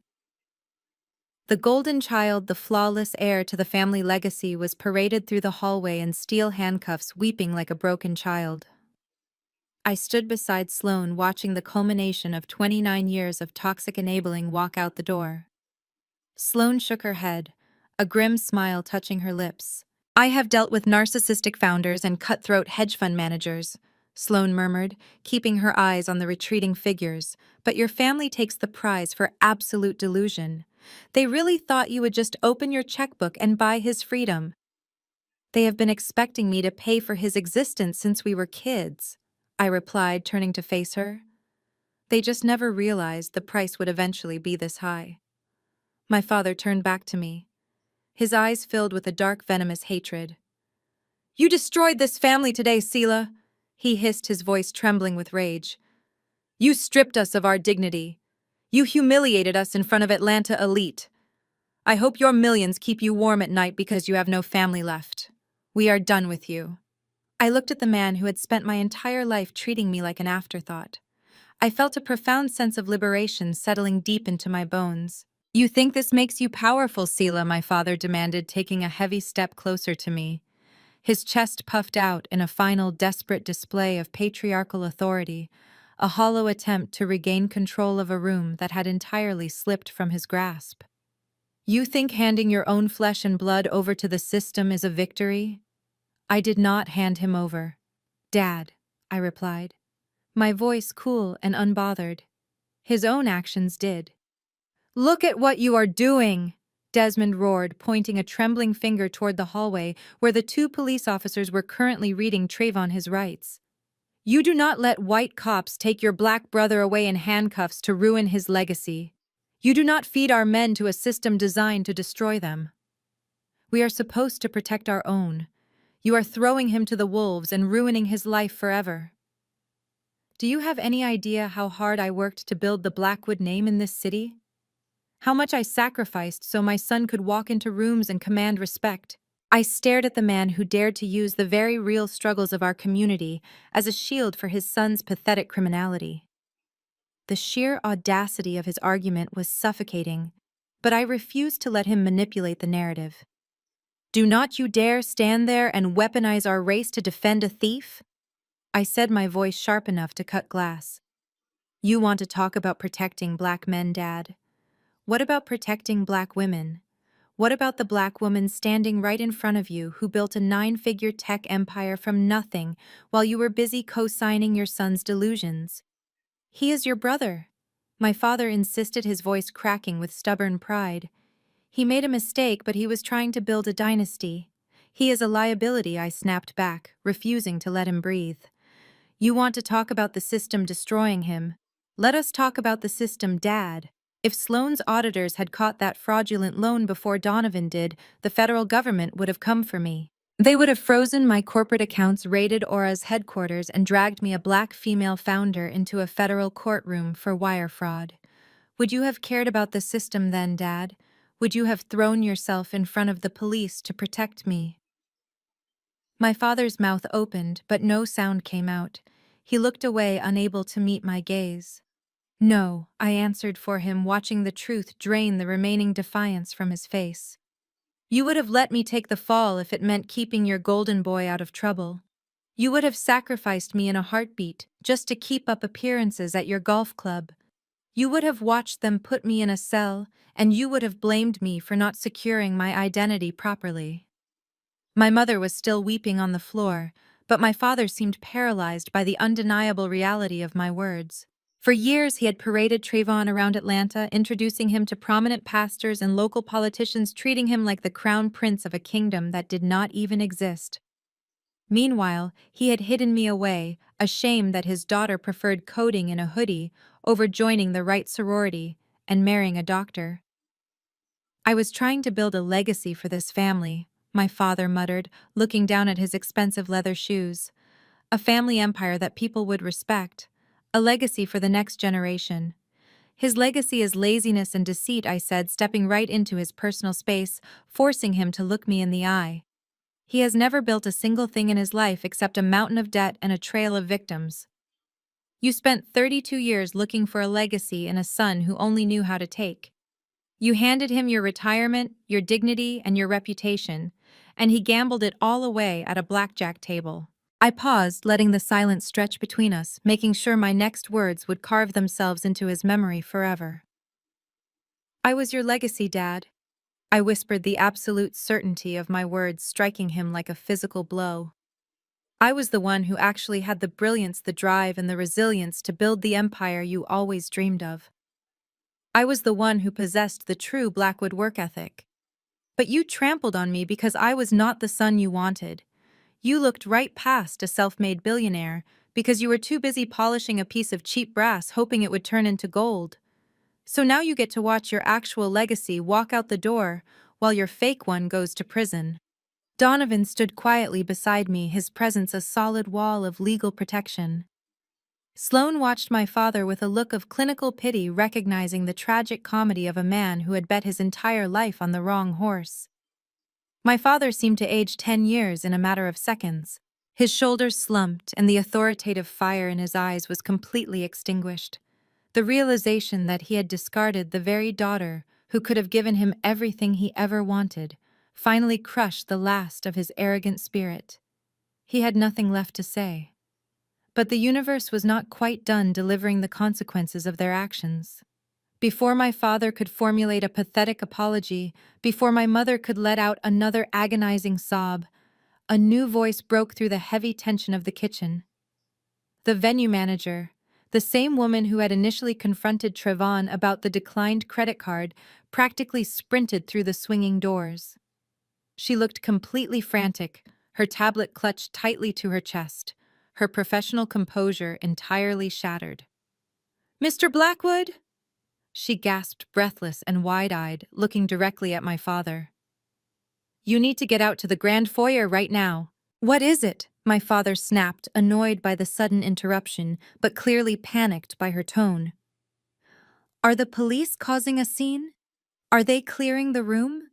The golden child, the flawless heir to the family legacy, was paraded through the hallway in steel handcuffs, weeping like a broken child. I stood beside Sloane, watching the culmination of 29 years of toxic enabling walk out the door. Sloane shook her head, a grim smile touching her lips. I have dealt with narcissistic founders and cutthroat hedge fund managers, Sloane murmured, keeping her eyes on the retreating figures, but your family takes the prize for absolute delusion. They really thought you would just open your checkbook and buy his freedom. They have been expecting me to pay for his existence since we were kids, I replied, turning to face her. They just never realized the price would eventually be this high. My father turned back to me, his eyes filled with a dark, venomous hatred. You destroyed this family today, Sela, he hissed, his voice trembling with rage. You stripped us of our dignity. You humiliated us in front of Atlanta elite. I hope your millions keep you warm at night because you have no family left. We are done with you. I looked at the man who had spent my entire life treating me like an afterthought. I felt a profound sense of liberation settling deep into my bones. You think this makes you powerful, Sela, my father demanded, taking a heavy step closer to me. His chest puffed out in a final desperate display of patriarchal authority, a hollow attempt to regain control of a room that had entirely slipped from his grasp. You think handing your own flesh and blood over to the system is a victory? I did not hand him over. Dad, I replied, my voice cool and unbothered. His own actions did. Look at what you are doing, Desmond roared, pointing a trembling finger toward the hallway where the 2 police officers were currently reading Trayvon his rights. You do not let white cops take your black brother away in handcuffs to ruin his legacy. You do not feed our men to a system designed to destroy them. We are supposed to protect our own. You are throwing him to the wolves and ruining his life forever. Do you have any idea how hard I worked to build the Blackwood name in this city? How much I sacrificed so my son could walk into rooms and command respect? I stared at the man who dared to use the very real struggles of our community as a shield for his son's pathetic criminality. The sheer audacity of his argument was suffocating, but I refused to let him manipulate the narrative. Do not you dare stand there and weaponize our race to defend a thief? I said, my voice sharp enough to cut glass. You want to talk about protecting black men, Dad? What about protecting black women? What about the black woman standing right in front of you who built a 9-figure tech empire from nothing while you were busy co-signing your son's delusions? He is your brother. My father insisted, his voice cracking with stubborn pride. He made a mistake, but he was trying to build a dynasty. He is a liability, I snapped back, refusing to let him breathe. You want to talk about the system destroying him? Let us talk about the system, Dad. If Sloan's auditors had caught that fraudulent loan before Donovan did, the federal government would have come for me. They would have frozen my corporate accounts, raided Aura's headquarters, and dragged me, a black female founder, into a federal courtroom for wire fraud. Would you have cared about the system then, Dad? Would you have thrown yourself in front of the police to protect me? My father's mouth opened, but no sound came out. He looked away, unable to meet my gaze. No, I answered for him, watching the truth drain the remaining defiance from his face. You would have let me take the fall if it meant keeping your golden boy out of trouble. You would have sacrificed me in a heartbeat just to keep up appearances at your golf club. You would have watched them put me in a cell, and you would have blamed me for not securing my identity properly. My mother was still weeping on the floor, but my father seemed paralyzed by the undeniable reality of my words. For years, he had paraded Trayvon around Atlanta, introducing him to prominent pastors and local politicians, treating him like the crown prince of a kingdom that did not even exist. Meanwhile, he had hidden me away, ashamed that his daughter preferred coding in a hoodie over joining the right sorority and marrying a doctor. I was trying to build a legacy for this family, my father muttered, looking down at his expensive leather shoes. A family empire that people would respect. A legacy for the next generation. His legacy is laziness and deceit, I said, stepping right into his personal space, forcing him to look me in the eye. He has never built a single thing in his life except a mountain of debt and a trail of victims. You spent 32 years looking for a legacy in a son who only knew how to take. You handed him your retirement, your dignity, and your reputation, and he gambled it all away at a blackjack table. I paused, letting the silence stretch between us, making sure my next words would carve themselves into his memory forever. I was your legacy, Dad. I whispered, the absolute certainty of my words striking him like a physical blow. I was the one who actually had the brilliance, the drive, and the resilience to build the empire you always dreamed of. I was the one who possessed the true Blackwood work ethic. But you trampled on me because I was not the son you wanted. You looked right past a self-made billionaire because you were too busy polishing a piece of cheap brass, hoping it would turn into gold. So now you get to watch your actual legacy walk out the door while your fake one goes to prison. Donovan stood quietly beside me, his presence a solid wall of legal protection. Sloan watched my father with a look of clinical pity, recognizing the tragic comedy of a man who had bet his entire life on the wrong horse. My father seemed to age 10 years in a matter of seconds. His shoulders slumped, and the authoritative fire in his eyes was completely extinguished. The realization that he had discarded the very daughter who could have given him everything he ever wanted finally crushed the last of his arrogant spirit. He had nothing left to say. But the universe was not quite done delivering the consequences of their actions. Before my father could formulate a pathetic apology, before my mother could let out another agonizing sob, a new voice broke through the heavy tension of the kitchen. The venue manager, the same woman who had initially confronted Trayvon about the declined credit card, practically sprinted through the swinging doors. She looked completely frantic, her tablet clutched tightly to her chest, her professional composure entirely shattered. "Mr. Blackwood?" She gasped, breathless and wide-eyed, looking directly at my father. "You need to get out to the grand foyer right now." What is it? My father snapped, annoyed by the sudden interruption, but clearly panicked by her tone. Are the police causing a scene? Are they clearing the room?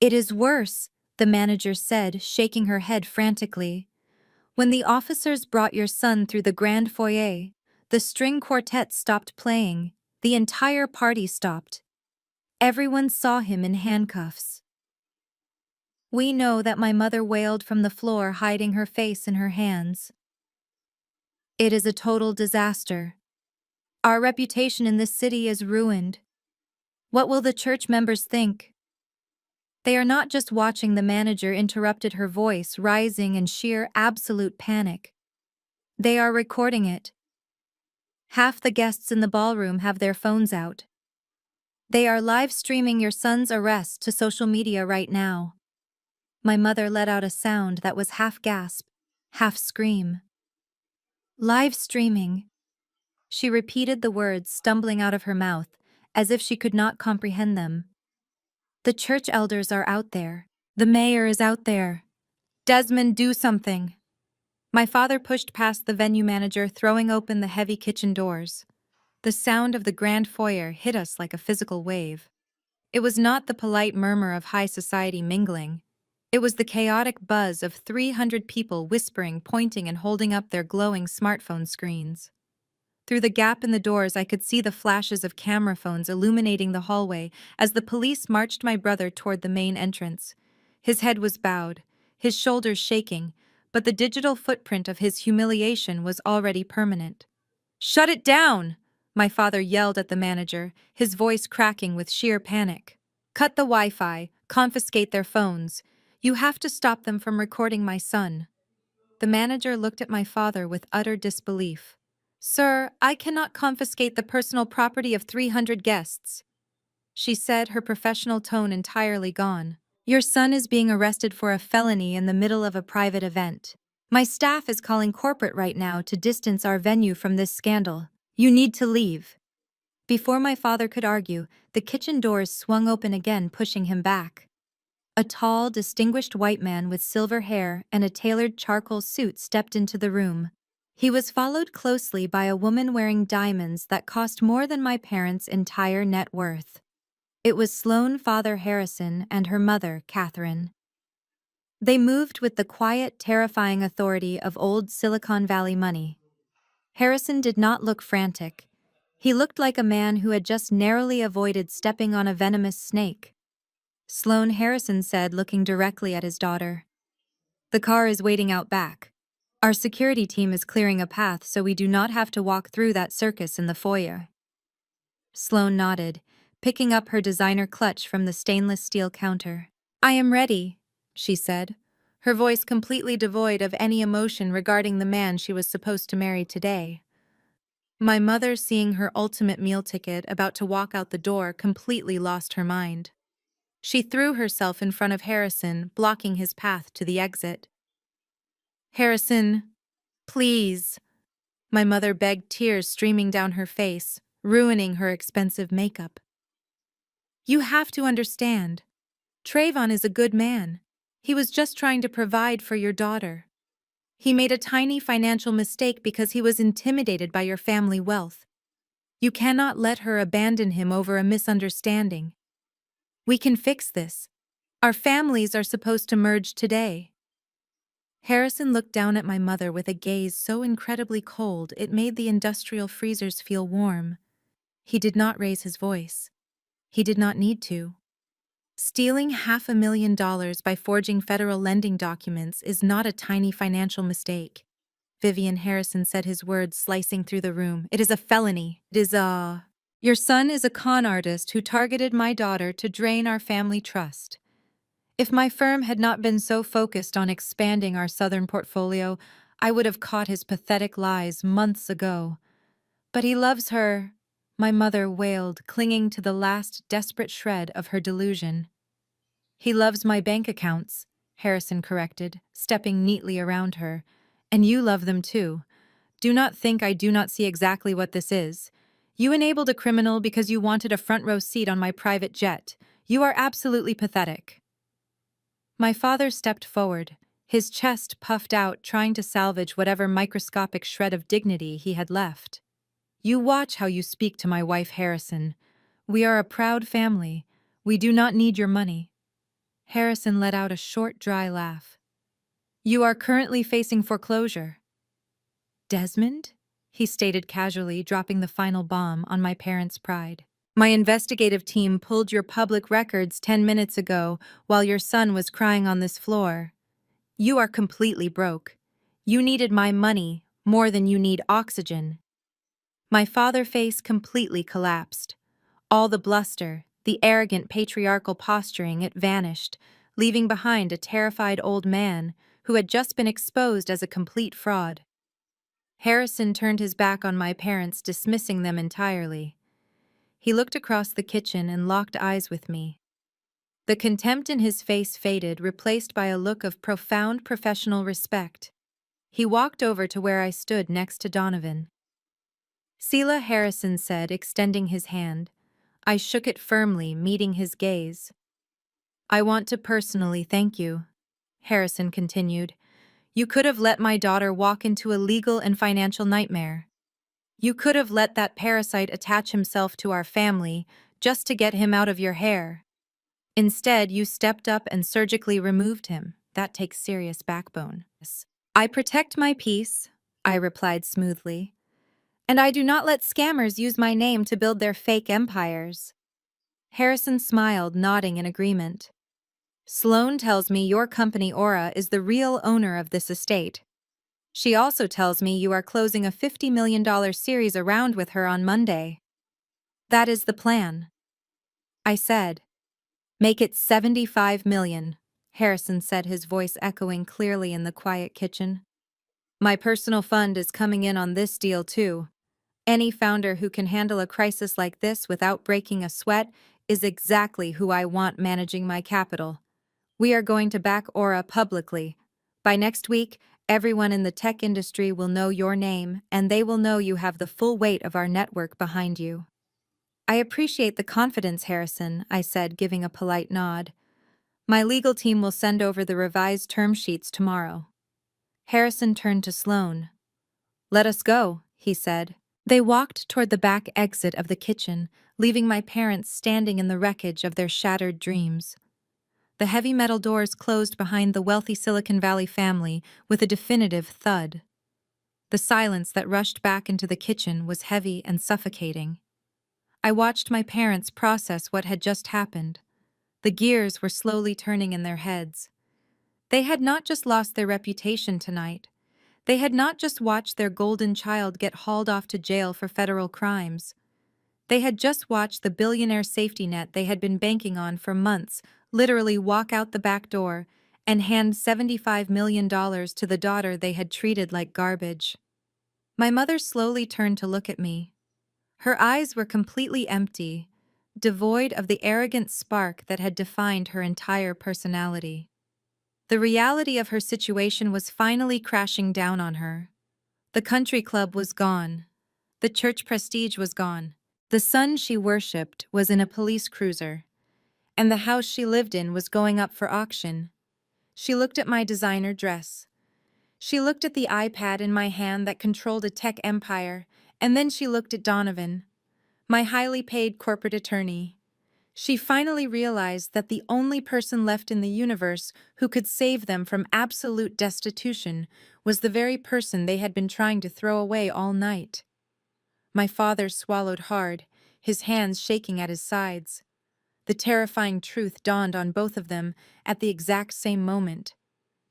It is worse, the manager said, shaking her head frantically. When the officers brought your son through the grand foyer, the string quartet stopped playing. The entire party stopped. Everyone saw him in handcuffs. We know that my mother wailed from the floor, hiding her face in her hands. It is a total disaster. Our reputation in this city is ruined. What will the church members think? They are not just watching, the manager interrupted, her voice rising in sheer absolute panic. They are recording it. Half the guests in the ballroom have their phones out. They are live streaming your son's arrest to social media right now. My mother let out a sound that was half gasp, half scream. Live streaming. She repeated the words, stumbling out of her mouth, as if she could not comprehend them. The church elders are out there. The mayor is out there. Desmond, do something. My father pushed past the venue manager, throwing open the heavy kitchen doors. The sound of the grand foyer hit us like a physical wave. It was not the polite murmur of high society mingling. It was the chaotic buzz of 300 people whispering, pointing, and holding up their glowing smartphone screens. Through the gap in the doors, I could see the flashes of camera phones illuminating the hallway as the police marched my brother toward the main entrance. His head was bowed, his shoulders shaking, but the digital footprint of his humiliation was already permanent. "Shut it down!" my father yelled at the manager, his voice cracking with sheer panic. "Cut the Wi-Fi, confiscate their phones. You have to stop them from recording my son." The manager looked at my father with utter disbelief. "Sir, I cannot confiscate the personal property of 300 guests," she said, her professional tone entirely gone. "Your son is being arrested for a felony in the middle of a private event. My staff is calling corporate right now to distance our venue from this scandal. You need to leave." Before my father could argue, the kitchen doors swung open again, pushing him back. A tall, distinguished white man with silver hair and a tailored charcoal suit stepped into the room. He was followed closely by a woman wearing diamonds that cost more than my parents' entire net worth. It was Sloane Father Harrison and her mother, Catherine. They moved with the quiet, terrifying authority of old Silicon Valley money. Harrison did not look frantic. He looked like a man who had just narrowly avoided stepping on a venomous snake. Sloane, Harrison said, looking directly at his daughter. "The car is waiting out back. Our security team is clearing a path so we do not have to walk through that circus in the foyer." Sloane nodded, picking up her designer clutch from the stainless steel counter. "I am ready," she said, her voice completely devoid of any emotion regarding the man she was supposed to marry today. My mother, seeing her ultimate meal ticket about to walk out the door, completely lost her mind. She threw herself in front of Harrison, blocking his path to the exit. "Harrison, please," my mother begged, tears streaming down her face, ruining her expensive makeup. "You have to understand. Trayvon is a good man. He was just trying to provide for your daughter. He made a tiny financial mistake because he was intimidated by your family wealth. You cannot let her abandon him over a misunderstanding. We can fix this. Our families are supposed to merge today." Harrison looked down at my mother with a gaze so incredibly cold it made the industrial freezers feel warm. He did not raise his voice. He did not need to. Stealing $500,000 by forging federal lending documents is not a tiny financial mistake. Vivian, Harrison said, his words slicing through the room. "It is a felony. It is a... Your son is a con artist who targeted my daughter to drain our family trust. If my firm had not been so focused on expanding our southern portfolio, I would have caught his pathetic lies months ago. But he loves her," my mother wailed, clinging to the last desperate shred of her delusion. "He loves my bank accounts," Harrison corrected, stepping neatly around her. "And you love them too. Do not think I do not see exactly what this is. You enabled a criminal because you wanted a front row seat on my private jet. You are absolutely pathetic." My father stepped forward, His chest puffed out, trying to salvage whatever microscopic shred of dignity he had left. "You watch how you speak to my wife, Harrison. We are a proud family. We do not need your money." Harrison let out a short, dry laugh. "You are currently facing foreclosure." "Desmond?" he stated casually, dropping the final bomb on my parents' pride. "My investigative team pulled your public records 10 minutes ago while your son was crying on this floor. You are completely broke. You needed my money more than you need oxygen." My father's face completely collapsed. All the bluster, the arrogant patriarchal posturing, it vanished, leaving behind a terrified old man who had just been exposed as a complete fraud. Harrison turned his back on my parents, dismissing them entirely. He looked across the kitchen and locked eyes with me. The contempt in his face faded, replaced by a look of profound professional respect. He walked over to where I stood next to Donovan. "Selah," Harrison said, extending his hand. I shook it firmly, meeting his gaze. "I want to personally thank you," Harrison continued. "You could have let my daughter walk into a legal and financial nightmare. You could have let that parasite attach himself to our family just to get him out of your hair. Instead, you stepped up and surgically removed him. That takes serious backbone." "I protect my peace," I replied smoothly. "And I do not let scammers use my name to build their fake empires." Harrison smiled, nodding in agreement. "Sloan tells me your company Aura is the real owner of this estate. She also tells me you are closing a $50 million series around with her on Monday." "That is the plan," I said. "Make it 75 million, Harrison said, his voice echoing clearly in the quiet kitchen. "My personal fund is coming in on this deal too. Any founder who can handle a crisis like this without breaking a sweat is exactly who I want managing my capital. We are going to back Aura publicly. By next week, everyone in the tech industry will know your name, and they will know you have the full weight of our network behind you." "I appreciate the confidence, Harrison," I said, giving a polite nod. "My legal team will send over the revised term sheets tomorrow." Harrison turned to Sloan. "Let us go," he said. They walked toward the back exit of the kitchen, leaving my parents standing in the wreckage of their shattered dreams. The heavy metal doors closed behind the wealthy Silicon Valley family with a definitive thud. The silence that rushed back into the kitchen was heavy and suffocating. I watched my parents process what had just happened. The gears were slowly turning in their heads. They had not just lost their reputation tonight. They had not just watched their golden child get hauled off to jail for federal crimes. They had just watched the billionaire safety net they had been banking on for months literally walk out the back door and hand $75 million to the daughter they had treated like garbage. My mother slowly turned to look at me. Her eyes were completely empty, devoid of the arrogant spark that had defined her entire personality. The reality of her situation was finally crashing down on her. The country club was gone. The church prestige was gone. The son she worshipped was in a police cruiser, and the house she lived in was going up for auction. She looked at my designer dress. She looked at the iPad in my hand that controlled a tech empire, and then she looked at Donovan, my highly paid corporate attorney. She finally realized that the only person left in the universe who could save them from absolute destitution was the very person they had been trying to throw away all night. My father swallowed hard, his hands shaking at his sides. The terrifying truth dawned on both of them at the exact same moment.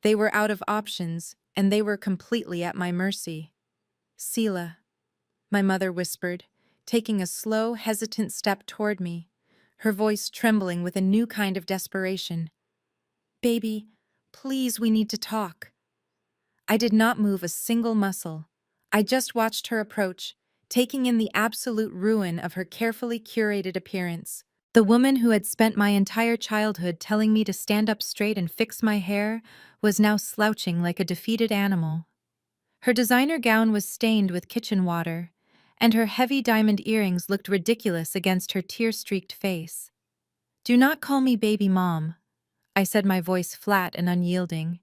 They were out of options, and they were completely at my mercy. "Selah," my mother whispered, taking a slow, hesitant step toward me, her voice trembling with a new kind of desperation. "Baby, please, we need to talk." I did not move a single muscle. I just watched her approach, taking in the absolute ruin of her carefully curated appearance. The woman who had spent my entire childhood telling me to stand up straight and fix my hair was now slouching like a defeated animal. Her designer gown was stained with kitchen water, and her heavy diamond earrings looked ridiculous against her tear-streaked face. "Do not call me baby mom," I said, my voice flat and unyielding.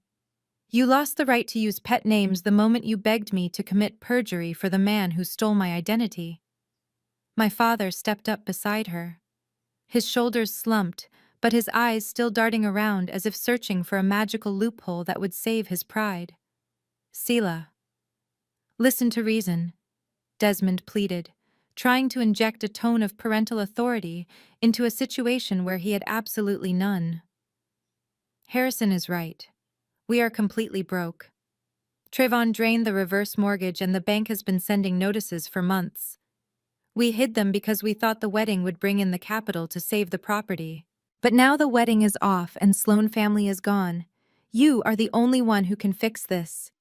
You lost the right to use pet names the moment you begged me to commit perjury for the man who stole my identity. My father stepped up beside her. His shoulders slumped, but his eyes still darting around as if searching for a magical loophole that would save his pride. Selah. Listen to reason, Desmond pleaded, trying to inject a tone of parental authority into a situation where he had absolutely none. Harrison is right. We are completely broke. Trayvon drained the reverse mortgage and the bank has been sending notices for months. We hid them because we thought the wedding would bring in the capital to save the property. But now the wedding is off and Sloan family is gone. You are the only one who can fix this.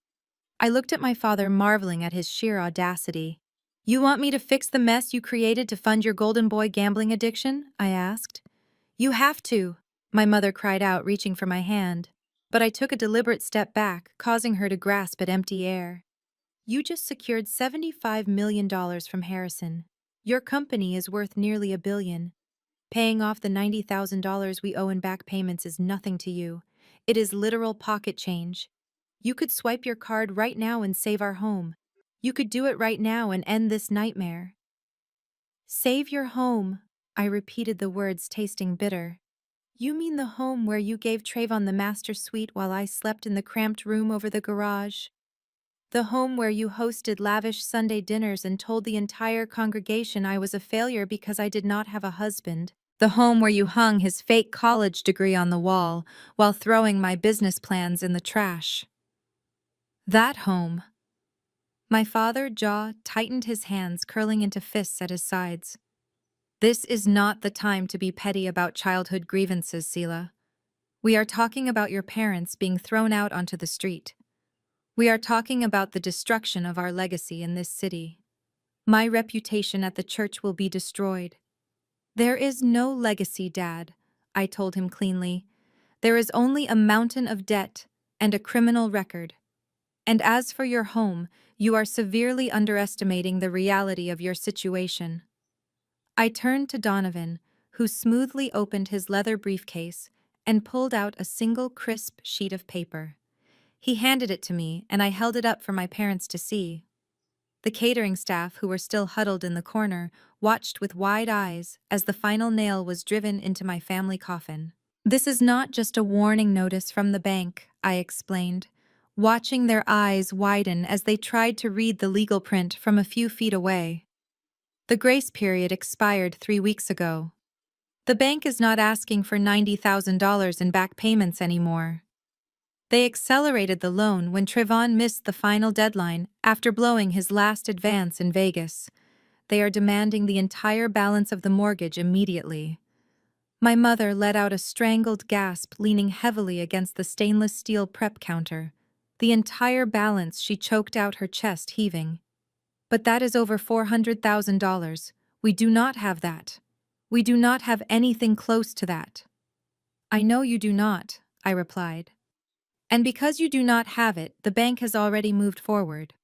I looked at my father, marveling at his sheer audacity. You want me to fix the mess you created to fund your golden boy gambling addiction? I asked. You have to, my mother cried out, reaching for my hand. But I took a deliberate step back, causing her to grasp at empty air. You just secured $75 million from Harrison. Your company is worth nearly $1 billion. Paying off the $90,000 we owe in back payments is nothing to you. It is literal pocket change. You could swipe your card right now and save our home. You could do it right now and end this nightmare. Save your home. I repeated the words, tasting bitter. You mean the home where you gave Trayvon the master suite while I slept in the cramped room over the garage? The home where you hosted lavish Sunday dinners and told the entire congregation I was a failure because I did not have a husband? The home where you hung his fake college degree on the wall while throwing my business plans in the trash? That home. My father's jaw tightened, his hands curling into fists at his sides. This is not the time to be petty about childhood grievances, Selah. We are talking about your parents being thrown out onto the street. We are talking about the destruction of our legacy in this city. My reputation at the church will be destroyed. There is no legacy, Dad, I told him cleanly. There is only a mountain of debt and a criminal record. And as for your home, you are severely underestimating the reality of your situation. I turned to Donovan, who smoothly opened his leather briefcase and pulled out a single crisp sheet of paper. He handed it to me, and I held it up for my parents to see. The catering staff, who were still huddled in the corner, watched with wide eyes as the final nail was driven into my family coffin. This is not just a warning notice from the bank, I explained, watching their eyes widen as they tried to read the legal print from a few feet away. The grace period expired 3 weeks ago. The bank is not asking for $90,000 in back payments anymore. They accelerated the loan when Trayvon missed the final deadline after blowing his last advance in Vegas. They are demanding the entire balance of the mortgage immediately. My mother let out a strangled gasp, leaning heavily against the stainless steel prep counter. The entire balance, she choked out, her chest heaving. But that is over $400,000. We do not have that. We do not have anything close to that. I know you do not, I replied. And because you do not have it, the bank has already moved forward.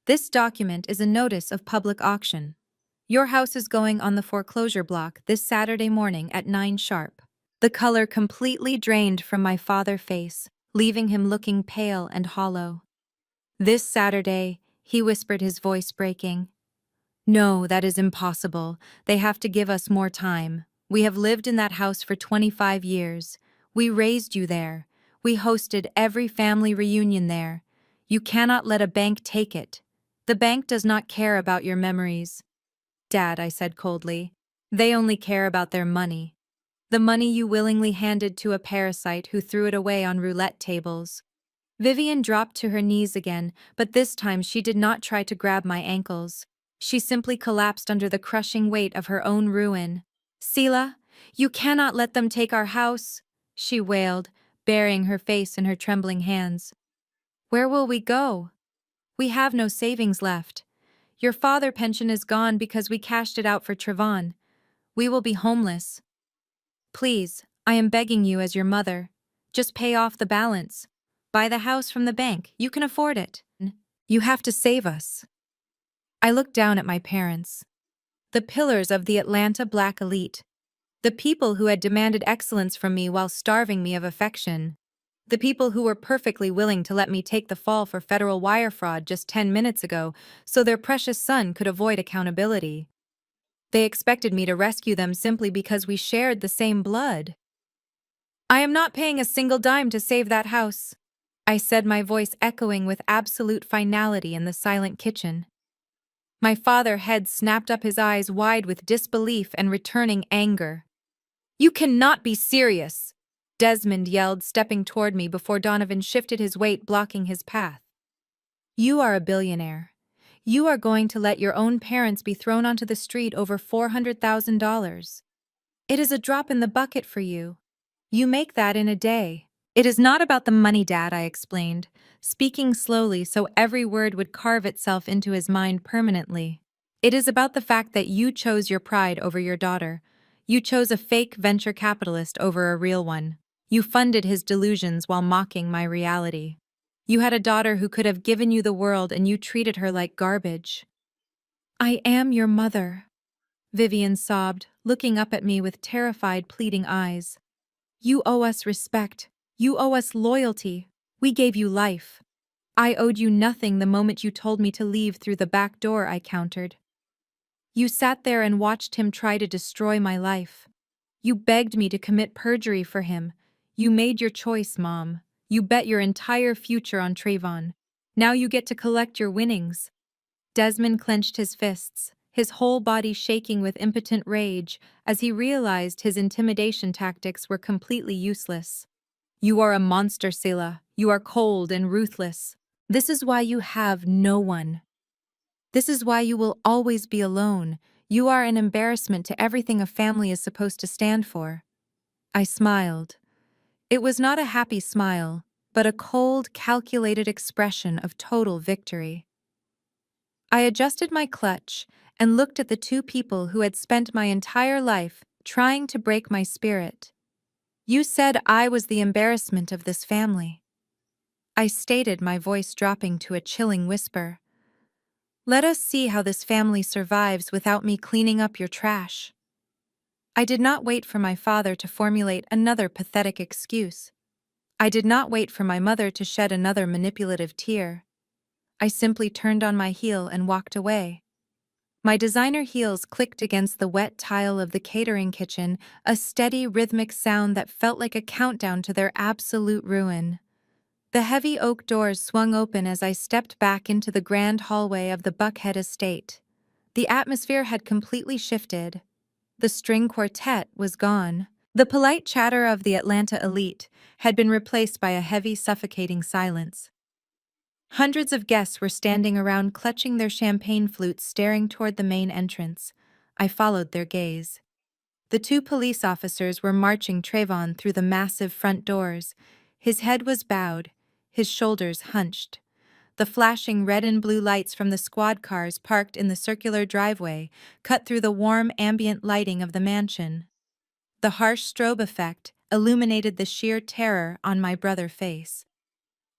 This document is a notice of public auction. Your house is going on the foreclosure block this Saturday morning at 9 sharp. The color completely drained from my father's face, leaving him looking pale and hollow. This Saturday, he whispered, his voice breaking. No, that is impossible. They have to give us more time. We have lived in that house for 25 years. We raised you there. We hosted every family reunion there. You cannot let a bank take it. The bank does not care about your memories. Dad, I said coldly. They only care about their money. The money you willingly handed to a parasite who threw it away on roulette tables. Vivian dropped to her knees again, but this time she did not try to grab my ankles. She simply collapsed under the crushing weight of her own ruin. Selah, you cannot let them take our house, she wailed, burying her face in her trembling hands. Where will we go? We have no savings left. Your father's pension is gone because we cashed it out for Trayvon. We will be homeless. Please, I am begging you as your mother. Just pay off the balance. Buy the house from the bank. You can afford it. You have to save us. I looked down at my parents. The pillars of the Atlanta Black elite. The people who had demanded excellence from me while starving me of affection. The people who were perfectly willing to let me take the fall for federal wire fraud just 10 minutes ago so their precious son could avoid accountability. They expected me to rescue them simply because we shared the same blood. I am not paying a single dime to save that house, I said, my voice echoing with absolute finality in the silent kitchen. My father's head snapped up, his eyes wide with disbelief and returning anger. You cannot be serious, Desmond yelled, stepping toward me before Donovan shifted his weight, blocking his path. You are a billionaire. You are going to let your own parents be thrown onto the street over $400,000. It is a drop in the bucket for you. You make that in a day. It is not about the money, Dad, I explained, speaking slowly so every word would carve itself into his mind permanently. It is about the fact that you chose your pride over your daughter. You chose a fake venture capitalist over a real one. You funded his delusions while mocking my reality. You had a daughter who could have given you the world and you treated her like garbage. I am your mother, Vivian sobbed, looking up at me with terrified, pleading eyes. You owe us respect. You owe us loyalty. We gave you life. I owed you nothing the moment you told me to leave through the back door, I countered. You sat there and watched him try to destroy my life. You begged me to commit perjury for him. You made your choice, Mom. You bet your entire future on Trayvon. Now you get to collect your winnings. Desmond clenched his fists, his whole body shaking with impotent rage as he realized his intimidation tactics were completely useless. You are a monster, Sela. You are cold and ruthless. This is why you have no one. This is why you will always be alone. You are an embarrassment to everything a family is supposed to stand for. I smiled. It was not a happy smile, but a cold, calculated expression of total victory. I adjusted my clutch and looked at the two people who had spent my entire life trying to break my spirit. You said I was the embarrassment of this family, I stated, my voice dropping to a chilling whisper. Let us see how this family survives without me cleaning up your trash. I did not wait for my father to formulate another pathetic excuse. I did not wait for my mother to shed another manipulative tear. I simply turned on my heel and walked away. My designer heels clicked against the wet tile of the catering kitchen, a steady, rhythmic sound that felt like a countdown to their absolute ruin. The heavy oak doors swung open as I stepped back into the grand hallway of the Buckhead estate. The atmosphere had completely shifted. The string quartet was gone. The polite chatter of the Atlanta elite had been replaced by a heavy, suffocating silence. Hundreds of guests were standing around, clutching their champagne flutes, staring toward the main entrance. I followed their gaze. The two police officers were marching Trayvon through the massive front doors. His head was bowed, his shoulders hunched. The flashing red and blue lights from the squad cars parked in the circular driveway cut through the warm ambient lighting of the mansion. The harsh strobe effect illuminated the sheer terror on my brother's face.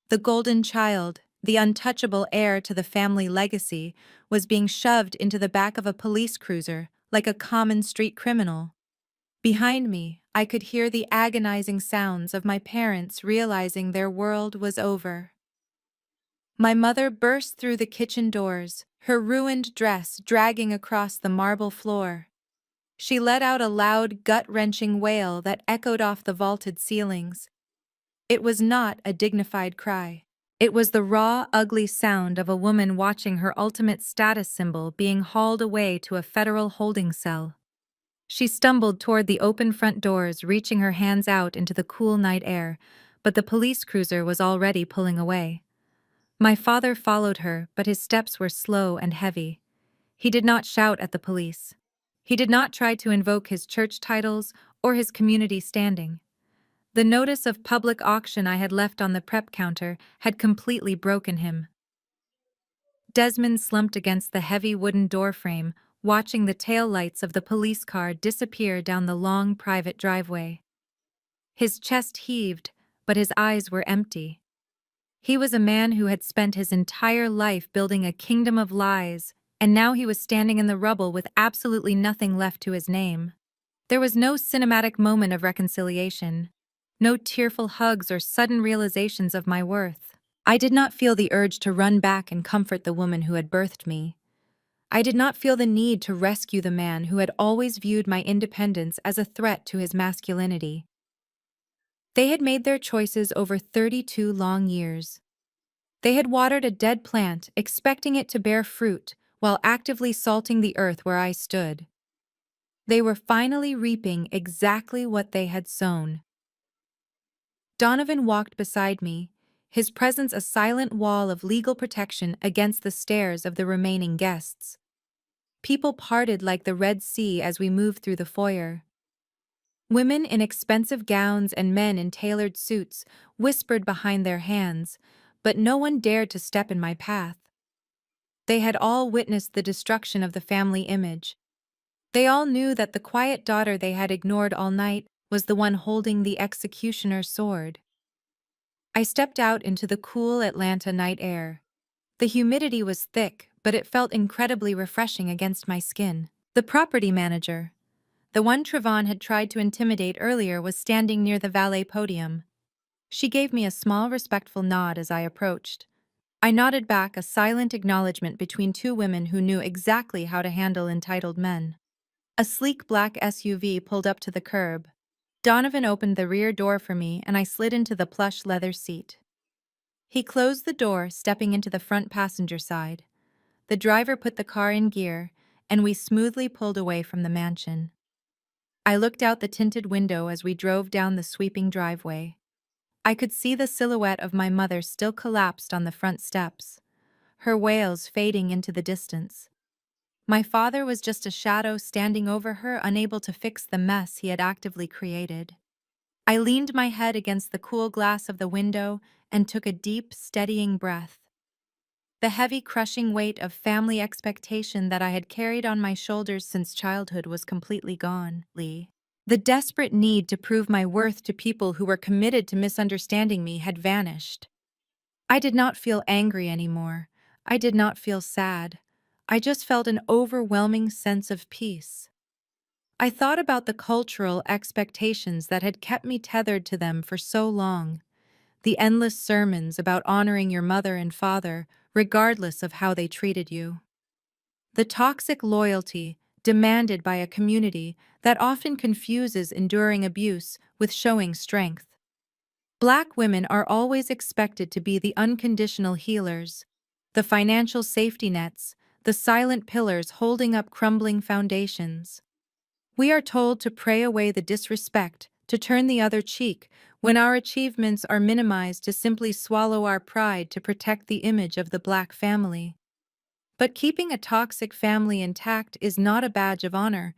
The golden child, the untouchable heir to the family legacy, was being shoved into the back of a police cruiser like a common street criminal. Behind me, I could hear the agonizing sounds of my parents realizing their world was over. My mother burst through the kitchen doors, her ruined dress dragging across the marble floor. She let out a loud, gut-wrenching wail that echoed off the vaulted ceilings. It was not a dignified cry. It was the raw, ugly sound of a woman watching her ultimate status symbol being hauled away to a federal holding cell. She stumbled toward the open front doors, reaching her hands out into the cool night air, but the police cruiser was already pulling away. My father followed her, but his steps were slow and heavy. He did not shout at the police. He did not try to invoke his church titles or his community standing. The notice of public auction I had left on the prep counter had completely broken him. Desmond slumped against the heavy wooden doorframe, watching the taillights of the police car disappear down the long private driveway. His chest heaved, but his eyes were empty. He was a man who had spent his entire life building a kingdom of lies, and now he was standing in the rubble with absolutely nothing left to his name. There was no cinematic moment of reconciliation. No tearful hugs or sudden realizations of my worth. I did not feel the urge to run back and comfort the woman who had birthed me. I did not feel the need to rescue the man who had always viewed my independence as a threat to his masculinity. They had made their choices over 32 long years. They had watered a dead plant, expecting it to bear fruit, while actively salting the earth where I stood. They were finally reaping exactly what they had sown. Donovan walked beside me, his presence a silent wall of legal protection against the stares of the remaining guests. People parted like the Red Sea as we moved through the foyer. Women in expensive gowns and men in tailored suits whispered behind their hands, but no one dared to step in my path. They had all witnessed the destruction of the family image. They all knew that the quiet daughter they had ignored all night was the one holding the executioner's sword. I stepped out into the cool Atlanta night air. The humidity was thick, but it felt incredibly refreshing against my skin. The property manager, the one Trevon had tried to intimidate earlier, was standing near the valet podium. She gave me a small, respectful nod as I approached. I nodded back, a silent acknowledgement between two women who knew exactly how to handle entitled men. A sleek black SUV pulled up to the curb. Donovan opened the rear door for me, and I slid into the plush leather seat. He closed the door, stepping into the front passenger side. The driver put the car in gear, and we smoothly pulled away from the mansion. I looked out the tinted window as we drove down the sweeping driveway. I could see the silhouette of my mother still collapsed on the front steps, her wails fading into the distance. My father was just a shadow standing over her, unable to fix the mess he had actively created. I leaned my head against the cool glass of the window and took a deep, steadying breath. The heavy, crushing weight of family expectation that I had carried on my shoulders since childhood was completely gone. The desperate need to prove my worth to people who were committed to misunderstanding me had vanished. I did not feel angry anymore. I did not feel sad. I just felt an overwhelming sense of peace. I thought about the cultural expectations that had kept me tethered to them for so long. The endless sermons about honoring your mother and father, regardless of how they treated you. The toxic loyalty demanded by a community that often confuses enduring abuse with showing strength. Black women are always expected to be the unconditional healers, the financial safety nets, the silent pillars holding up crumbling foundations. We are told to pray away the disrespect, to turn the other cheek, when our achievements are minimized, to simply swallow our pride to protect the image of the Black family. But keeping a toxic family intact is not a badge of honor.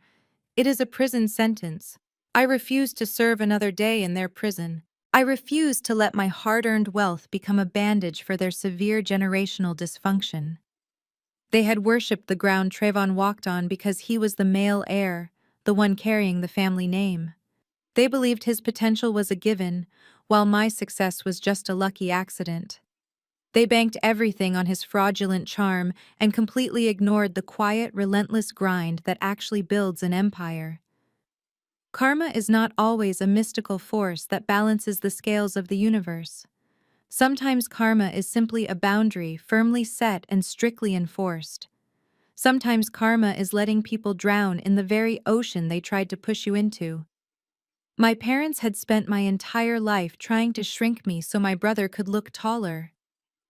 It is a prison sentence. I refuse to serve another day in their prison. I refuse to let my hard-earned wealth become a bandage for their severe generational dysfunction. They had worshipped the ground Trayvon walked on because he was the male heir, the one carrying the family name. They believed his potential was a given, while my success was just a lucky accident. They banked everything on his fraudulent charm and completely ignored the quiet, relentless grind that actually builds an empire. Karma is not always a mystical force that balances the scales of the universe. Sometimes karma is simply a boundary firmly set and strictly enforced. Sometimes karma is letting people drown in the very ocean they tried to push you into. My parents had spent my entire life trying to shrink me so my brother could look taller.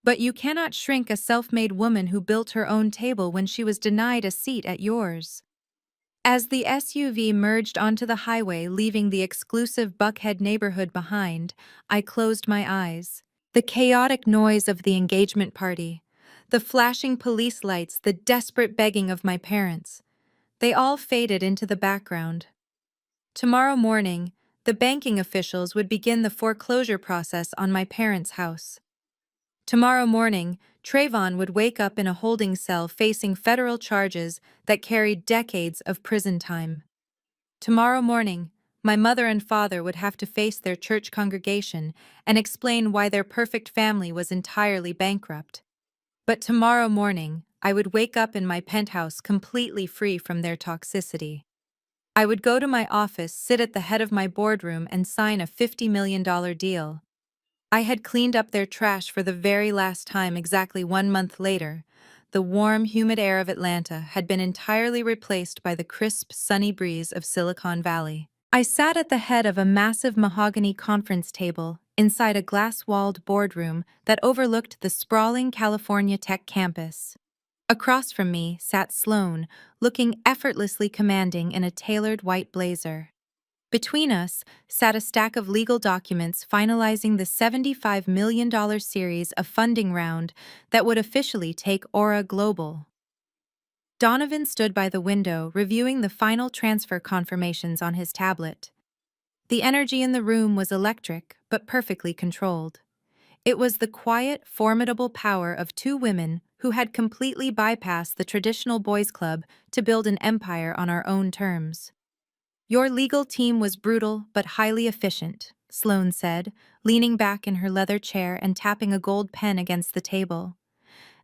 But you cannot shrink a self-made woman who built her own table when she was denied a seat at yours. As the SUV merged onto the highway, leaving the exclusive Buckhead neighborhood behind, I closed my eyes. The chaotic noise of the engagement party, the flashing police lights, the desperate begging of my parents, they all faded into the background. Tomorrow morning, the banking officials would begin the foreclosure process on my parents' house. Tomorrow morning, Trayvon would wake up in a holding cell facing federal charges that carried decades of prison time. Tomorrow morning, my mother and father would have to face their church congregation and explain why their perfect family was entirely bankrupt. But tomorrow morning, I would wake up in my penthouse completely free from their toxicity. I would go to my office, sit at the head of my boardroom, and sign a $50 million deal. I had cleaned up their trash for the very last time exactly 1 month later. The warm, humid air of Atlanta had been entirely replaced by the crisp, sunny breeze of Silicon Valley. I sat at the head of a massive mahogany conference table inside a glass-walled boardroom that overlooked the sprawling California Tech campus. Across from me sat Sloan, looking effortlessly commanding in a tailored white blazer. Between us sat a stack of legal documents finalizing the $75 million series of funding round that would officially take Aura global. Donovan stood by the window, reviewing the final transfer confirmations on his tablet. The energy in the room was electric, but perfectly controlled. It was the quiet, formidable power of two women who had completely bypassed the traditional boys' club to build an empire on our own terms. "Your legal team was brutal but highly efficient," Sloane said, leaning back in her leather chair and tapping a gold pen against the table.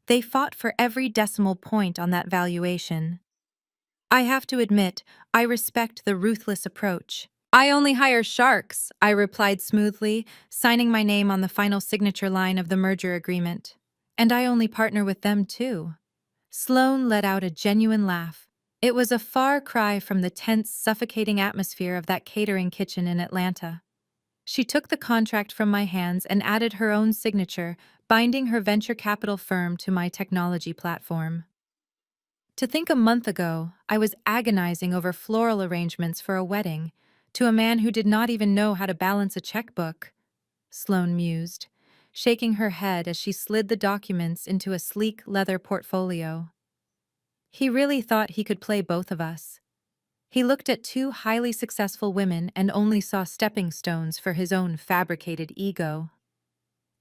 "They fought for every decimal point on that valuation. I have to admit, I respect the ruthless approach." "I only hire sharks," I replied smoothly, signing my name on the final signature line of the merger agreement. "And I only partner with them, too." Sloane let out a genuine laugh. It was a far cry from the tense, suffocating atmosphere of that catering kitchen in Atlanta. She took the contract from my hands and added her own signature, binding her venture capital firm to my technology platform. To think a month ago, I was agonizing over floral arrangements for a wedding, to a man who did not even know how to balance a checkbook, Sloane mused, shaking her head as she slid the documents into a sleek leather portfolio. He really thought he could play both of us. He looked at two highly successful women and only saw stepping stones for his own fabricated ego.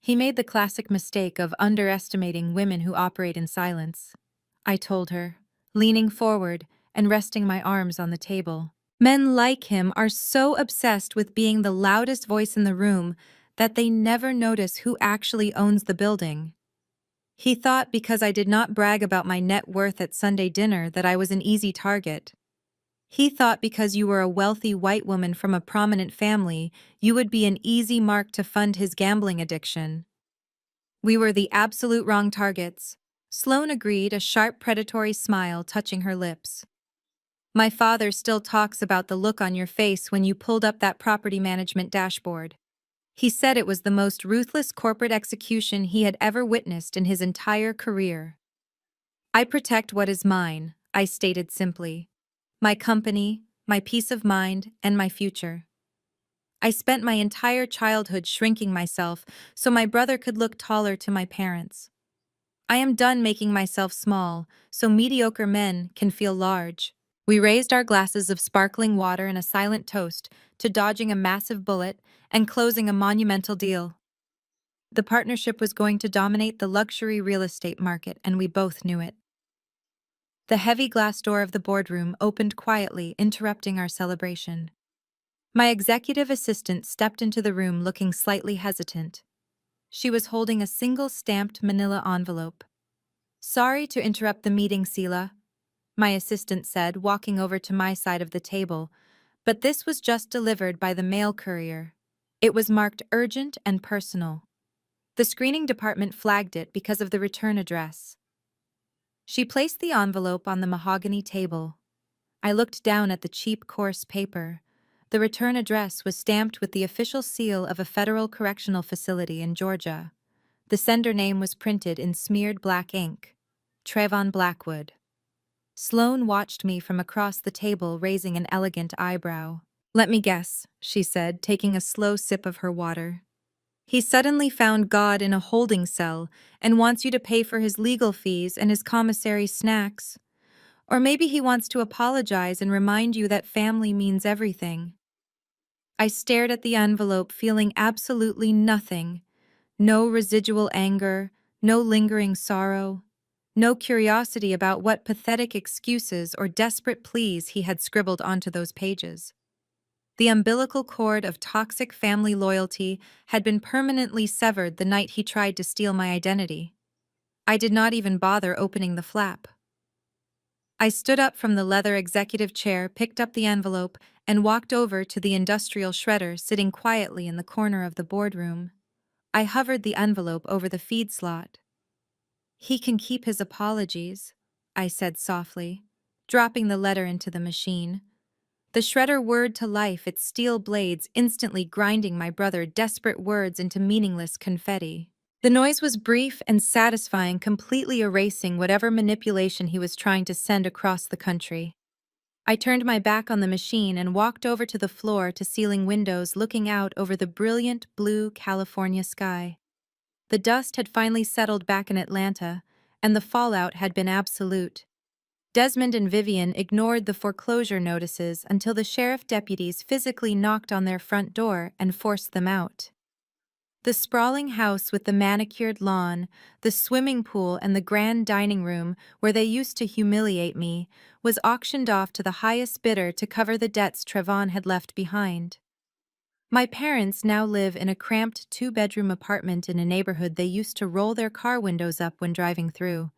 He made the classic mistake of underestimating women who operate in silence, I told her, leaning forward and resting my arms on the table. Men like him are so obsessed with being the loudest voice in the room that they never notice who actually owns the building. He thought because I did not brag about my net worth at Sunday dinner that I was an easy target. He thought because you were a wealthy white woman from a prominent family, you would be an easy mark to fund his gambling addiction. We were the absolute wrong targets. Sloane agreed, a sharp predatory smile touching her lips. My father still talks about the look on your face when you pulled up that property management dashboard. He said it was the most ruthless corporate execution he had ever witnessed in his entire career. "I protect what is mine," I stated simply. "My company, my peace of mind, and my future. I spent my entire childhood shrinking myself so my brother could look taller to my parents. I am done making myself small so mediocre men can feel large." We raised our glasses of sparkling water in a silent toast to dodging a massive bullet and closing a monumental deal. The partnership was going to dominate the luxury real estate market, and we both knew it. The heavy glass door of the boardroom opened quietly, interrupting our celebration. My executive assistant stepped into the room looking slightly hesitant. She was holding a single stamped manila envelope. "Sorry to interrupt the meeting, Sela," my assistant said, walking over to my side of the table, "but this was just delivered by the mail courier. It was marked urgent and personal. The screening department flagged it because of the return address." She placed the envelope on the mahogany table. I looked down at the cheap, coarse paper. The return address was stamped with the official seal of a federal correctional facility in Georgia. The sender name was printed in smeared black ink. Trayvon Blackwood. Sloane watched me from across the table, raising an elegant eyebrow. "Let me guess," she said, taking a slow sip of her water. "He suddenly found God in a holding cell and wants you to pay for his legal fees and his commissary snacks. Or maybe he wants to apologize and remind you that family means everything." I stared at the envelope, feeling absolutely nothing. No residual anger, no lingering sorrow, no curiosity about what pathetic excuses or desperate pleas he had scribbled onto those pages. The umbilical cord of toxic family loyalty had been permanently severed the night he tried to steal my identity. I did not even bother opening the flap. I stood up from the leather executive chair, picked up the envelope, and walked over to the industrial shredder sitting quietly in the corner of the boardroom. I hovered the envelope over the feed slot. "He can keep his apologies," I said softly, dropping the letter into the machine. The shredder whirred to life, its steel blades instantly grinding my brother's desperate words into meaningless confetti. The noise was brief and satisfying, completely erasing whatever manipulation he was trying to send across the country. I turned my back on the machine and walked over to the floor-to-ceiling windows looking out over the brilliant blue California sky. The dust had finally settled back in Atlanta, and the fallout had been absolute. Desmond and Vivian ignored the foreclosure notices until the sheriff deputies physically knocked on their front door and forced them out. The sprawling house with the manicured lawn, the swimming pool, and the grand dining room where they used to humiliate me was auctioned off to the highest bidder to cover the debts Trevon had left behind. My parents now live in a cramped two-bedroom apartment in a neighborhood they used to roll their car windows up when driving through.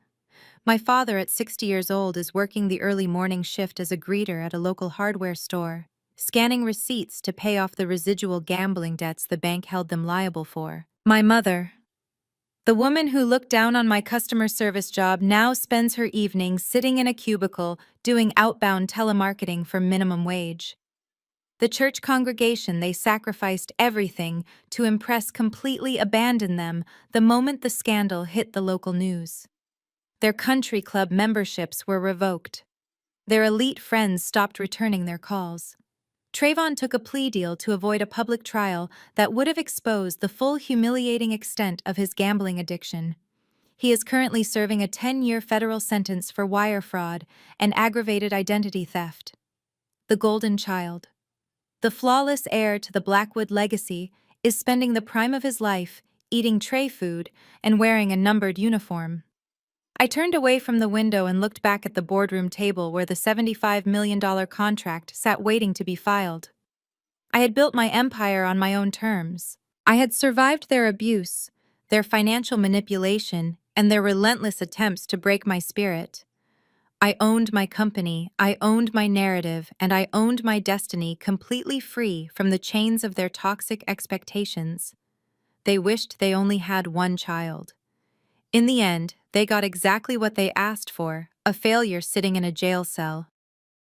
My father, at 60 years old, is working the early morning shift as a greeter at a local hardware store, scanning receipts to pay off the residual gambling debts the bank held them liable for. My mother, the woman who looked down on my customer service job, now spends her evenings sitting in a cubicle doing outbound telemarketing for minimum wage. The church congregation they sacrificed everything to impress completely abandoned them the moment the scandal hit the local news. Their country club memberships were revoked. Their elite friends stopped returning their calls. Trayvon took a plea deal to avoid a public trial that would have exposed the full humiliating extent of his gambling addiction. He is currently serving a 10-year federal sentence for wire fraud and aggravated identity theft. The golden child, the flawless heir to the Blackwood legacy, is spending the prime of his life eating tray food and wearing a numbered uniform. I turned away from the window and looked back at the boardroom table where the $75 million contract sat waiting to be filed. I had built my empire on my own terms. I had survived their abuse, their financial manipulation, and their relentless attempts to break my spirit. I owned my company, I owned my narrative, and I owned my destiny, completely free from the chains of their toxic expectations. They wished they only had one child. In the end, they got exactly what they asked for, a failure sitting in a jail cell.